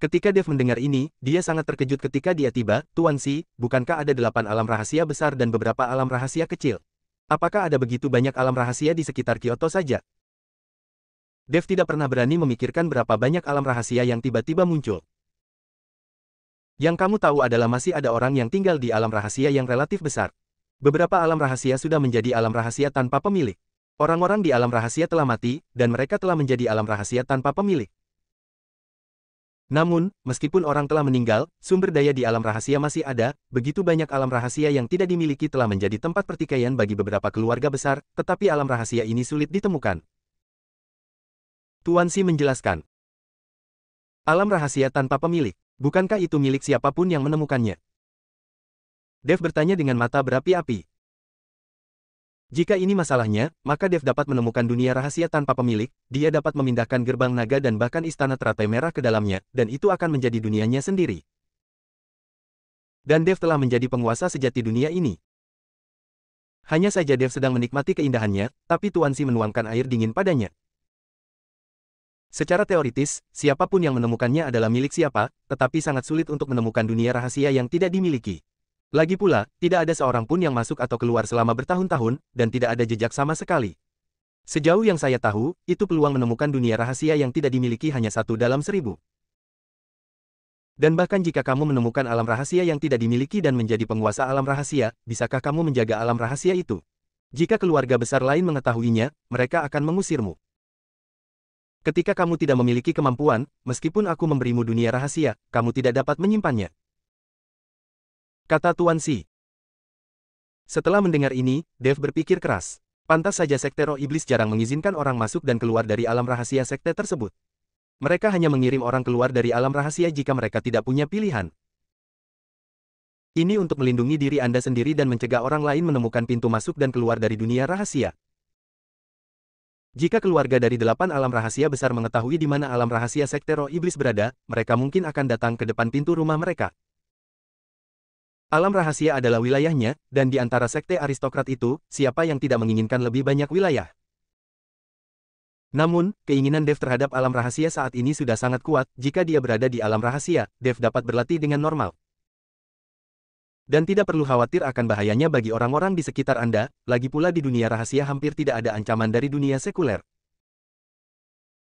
Ketika Dev mendengar ini, dia sangat terkejut ketika dia tiba. "Tuan Si, bukankah ada 8 alam rahasia besar dan beberapa alam rahasia kecil? Apakah ada begitu banyak alam rahasia di sekitar Kyoto saja?" Dev tidak pernah berani memikirkan berapa banyak alam rahasia yang tiba-tiba muncul. "Yang kamu tahu adalah masih ada orang yang tinggal di alam rahasia yang relatif besar. Beberapa alam rahasia sudah menjadi alam rahasia tanpa pemilik. Orang-orang di alam rahasia telah mati, dan mereka telah menjadi alam rahasia tanpa pemilik. Namun, meskipun orang telah meninggal, sumber daya di alam rahasia masih ada. Begitu banyak alam rahasia yang tidak dimiliki telah menjadi tempat pertikaian bagi beberapa keluarga besar, tetapi alam rahasia ini sulit ditemukan." Tuan Si menjelaskan. "Alam rahasia tanpa pemilik. Bukankah itu milik siapapun yang menemukannya?" Dev bertanya dengan mata berapi-api. Jika ini masalahnya, maka Dev dapat menemukan dunia rahasia tanpa pemilik, dia dapat memindahkan gerbang naga dan bahkan istana teratai merah ke dalamnya, dan itu akan menjadi dunianya sendiri. Dan Dev telah menjadi penguasa sejati dunia ini. Hanya saja Dev sedang menikmati keindahannya, tapi Tuan Si menuangkan air dingin padanya. Secara teoritis, siapapun yang menemukannya adalah milik siapa, tetapi sangat sulit untuk menemukan dunia rahasia yang tidak dimiliki. Lagi pula, tidak ada seorang pun yang masuk atau keluar selama bertahun-tahun, dan tidak ada jejak sama sekali. Sejauh yang saya tahu, itu peluang menemukan dunia rahasia yang tidak dimiliki hanya 1 dalam 1000. Dan bahkan jika kamu menemukan alam rahasia yang tidak dimiliki dan menjadi penguasa alam rahasia, bisakah kamu menjaga alam rahasia itu? Jika keluarga besar lain mengetahuinya, mereka akan mengusirmu. Ketika kamu tidak memiliki kemampuan, meskipun aku memberimu dunia rahasia, kamu tidak dapat menyimpannya. Kata Tuan Si. Setelah mendengar ini, Dev berpikir keras. Pantas saja sekte roh iblis jarang mengizinkan orang masuk dan keluar dari alam rahasia sekte tersebut. Mereka hanya mengirim orang keluar dari alam rahasia jika mereka tidak punya pilihan. Ini untuk melindungi diri Anda sendiri dan mencegah orang lain menemukan pintu masuk dan keluar dari dunia rahasia. Jika keluarga dari 8 alam rahasia besar mengetahui di mana alam rahasia sekte roh iblis berada, mereka mungkin akan datang ke depan pintu rumah mereka. Alam rahasia adalah wilayahnya, dan di antara sekte aristokrat itu, siapa yang tidak menginginkan lebih banyak wilayah? Namun, keinginan Dev terhadap alam rahasia saat ini sudah sangat kuat. Jika dia berada di alam rahasia, Dev dapat berlatih dengan normal. Dan tidak perlu khawatir akan bahayanya bagi orang-orang di sekitar Anda, lagi pula di dunia rahasia hampir tidak ada ancaman dari dunia sekuler.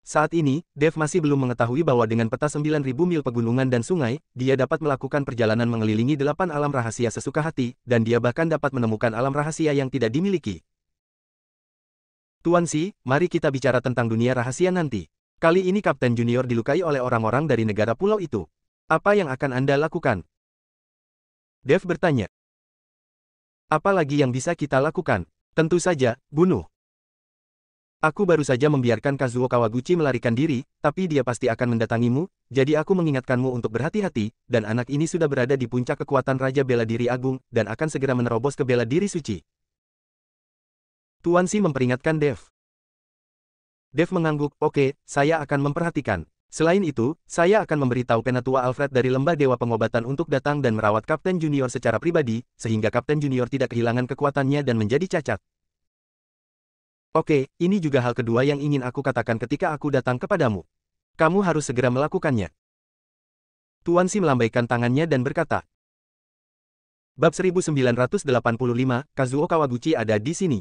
Saat ini, Dev masih belum mengetahui bahwa dengan peta 9.000 mil pegunungan dan sungai, dia dapat melakukan perjalanan mengelilingi 8 alam rahasia sesuka hati, dan dia bahkan dapat menemukan alam rahasia yang tidak dimiliki. Tuan Si, mari kita bicara tentang dunia rahasia nanti. Kali ini Kapten Junior dilukai oleh orang-orang dari negara pulau itu. Apa yang akan Anda lakukan? Dev bertanya. Apa lagi yang bisa kita lakukan? Tentu saja, bunuh. Aku baru saja membiarkan Kazuo Kawaguchi melarikan diri, tapi dia pasti akan mendatangimu, jadi aku mengingatkanmu untuk berhati-hati, dan anak ini sudah berada di puncak kekuatan Raja Bela Diri Agung, dan akan segera menerobos ke bela diri suci. Tuan Si memperingatkan Dev. Dev mengangguk, oke, saya akan memperhatikan. Selain itu, saya akan memberitahu Penatua Alfred dari Lembah Dewa Pengobatan untuk datang dan merawat Kapten Junior secara pribadi, sehingga Kapten Junior tidak kehilangan kekuatannya dan menjadi cacat. Oke, ini juga hal kedua yang ingin aku katakan ketika aku datang kepadamu. Kamu harus segera melakukannya. Tuan Si melambaikan tangannya dan berkata. Bab 1985, Kazuo Kawaguchi ada di sini.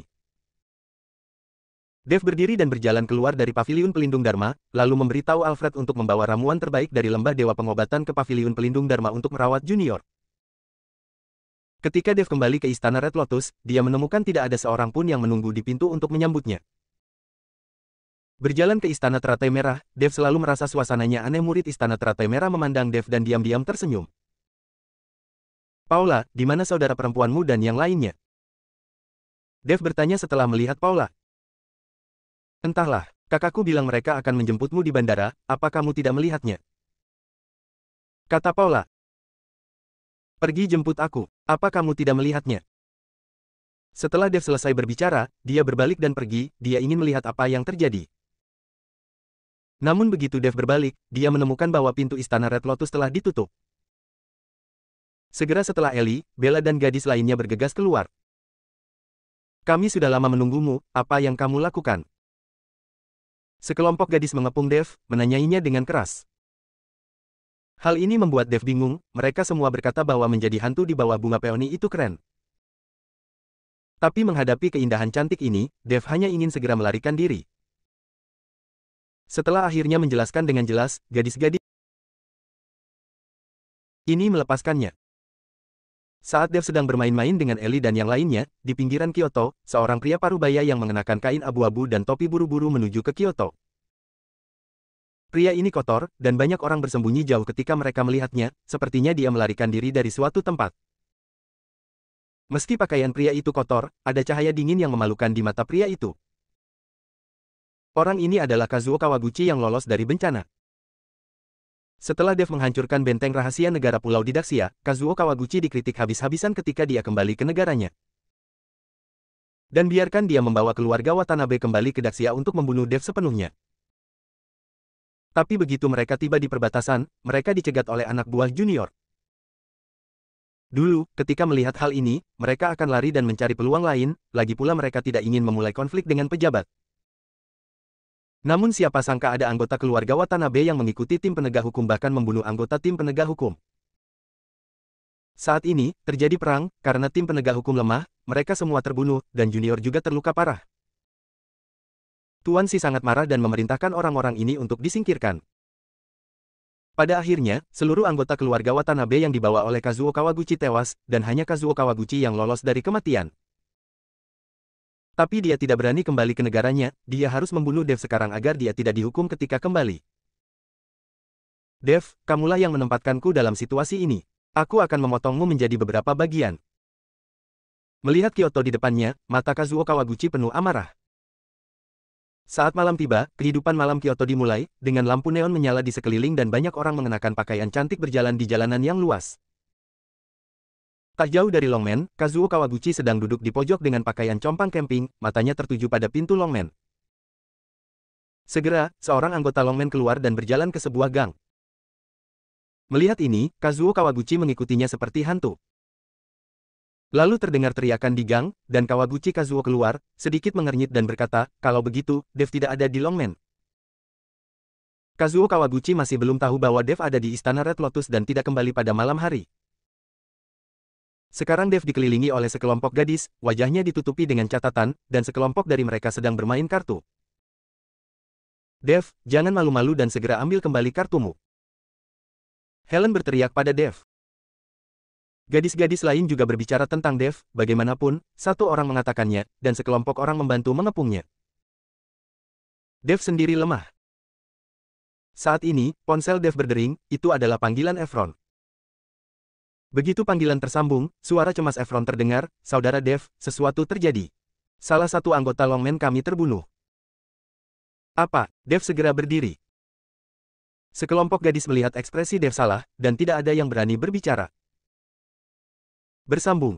Dev berdiri dan berjalan keluar dari Paviliun Pelindung Dharma, lalu memberitahu Alfred untuk membawa ramuan terbaik dari Lembah Dewa Pengobatan ke Paviliun Pelindung Dharma untuk merawat Junior. Ketika Dev kembali ke Istana Red Lotus, dia menemukan tidak ada seorang pun yang menunggu di pintu untuk menyambutnya. Berjalan ke Istana Teratai Merah, Dev selalu merasa suasananya aneh. Murid Istana Teratai Merah memandang Dev dan diam-diam tersenyum. Paula, di mana saudara perempuanmu dan yang lainnya? Dev bertanya setelah melihat Paula. Entahlah, kakakku bilang mereka akan menjemputmu di bandara, apa kamu tidak melihatnya? Kata Paula. Pergi jemput aku, apa kamu tidak melihatnya? Setelah Dev selesai berbicara, dia berbalik dan pergi, dia ingin melihat apa yang terjadi. Namun begitu Dev berbalik, dia menemukan bahwa pintu Istana Red Lotus telah ditutup. Segera setelah Ellie, Bella dan gadis lainnya bergegas keluar. Kami sudah lama menunggumu, apa yang kamu lakukan? Sekelompok gadis mengepung Dev, menanyainya dengan keras. Hal ini membuat Dev bingung, mereka semua berkata bahwa menjadi hantu di bawah bunga peoni itu keren. Tapi menghadapi keindahan cantik ini, Dev hanya ingin segera melarikan diri. Setelah akhirnya menjelaskan dengan jelas, gadis-gadis ini melepaskannya. Saat Dev sedang bermain-main dengan Ellie dan yang lainnya, di pinggiran Kyoto, seorang pria parubaya yang mengenakan kain abu-abu dan topi buru-buru menuju ke Kyoto. Pria ini kotor, dan banyak orang bersembunyi jauh ketika mereka melihatnya, sepertinya dia melarikan diri dari suatu tempat. Meski pakaian pria itu kotor, ada cahaya dingin yang memalukan di mata pria itu. Orang ini adalah Kazuo Kawaguchi yang lolos dari bencana. Setelah Dev menghancurkan benteng rahasia negara Pulau Didaxia, Kazuo Kawaguchi dikritik habis-habisan ketika dia kembali ke negaranya. Dan biarkan dia membawa keluarga Watanabe kembali ke Daxia untuk membunuh Dev sepenuhnya. Tapi begitu mereka tiba di perbatasan, mereka dicegat oleh anak buah junior. Dulu, ketika melihat hal ini, mereka akan lari dan mencari peluang lain, lagi pula mereka tidak ingin memulai konflik dengan pejabat. Namun siapa sangka ada anggota keluarga Watanabe yang mengikuti tim penegak hukum bahkan membunuh anggota tim penegak hukum. Saat ini, terjadi perang, karena tim penegak hukum lemah, mereka semua terbunuh, dan junior juga terluka parah. Tuan Si sangat marah dan memerintahkan orang-orang ini untuk disingkirkan. Pada akhirnya, seluruh anggota keluarga Watanabe yang dibawa oleh Kazuo Kawaguchi tewas, dan hanya Kazuo Kawaguchi yang lolos dari kematian. Tapi dia tidak berani kembali ke negaranya, dia harus membunuh Dev sekarang agar dia tidak dihukum ketika kembali. Dev, kamulah yang menempatkanku dalam situasi ini. Aku akan memotongmu menjadi beberapa bagian. Melihat Kyoto di depannya, mata Kazuo Kawaguchi penuh amarah. Saat malam tiba, kehidupan malam Kyoto dimulai, dengan lampu neon menyala di sekeliling dan banyak orang mengenakan pakaian cantik berjalan di jalanan yang luas. Tak jauh dari Longmen, Kazuo Kawaguchi sedang duduk di pojok dengan pakaian compang camping, matanya tertuju pada pintu Longmen. Segera, seorang anggota Longmen keluar dan berjalan ke sebuah gang. Melihat ini, Kazuo Kawaguchi mengikutinya seperti hantu. Lalu terdengar teriakan di gang, dan Kawaguchi Kazuo keluar, sedikit mengernyit dan berkata, kalau begitu, Dev tidak ada di Longmen. Kazuo Kawaguchi masih belum tahu bahwa Dev ada di Istana Red Lotus dan tidak kembali pada malam hari. Sekarang Dev dikelilingi oleh sekelompok gadis, wajahnya ditutupi dengan catatan, dan sekelompok dari mereka sedang bermain kartu. Dev, jangan malu-malu dan segera ambil kembali kartumu. Helen berteriak pada Dev. Gadis-gadis lain juga berbicara tentang Dev, bagaimanapun, satu orang mengatakannya, dan sekelompok orang membantu mengepungnya. Dev sendiri lemah. Saat ini, ponsel Dev berdering, itu adalah panggilan Efron. Begitu panggilan tersambung, suara cemas Efron terdengar, saudara Dev, sesuatu terjadi. Salah satu anggota Longmen kami terbunuh. Apa? Dev segera berdiri. Sekelompok gadis melihat ekspresi Dev salah, dan tidak ada yang berani berbicara. Bersambung.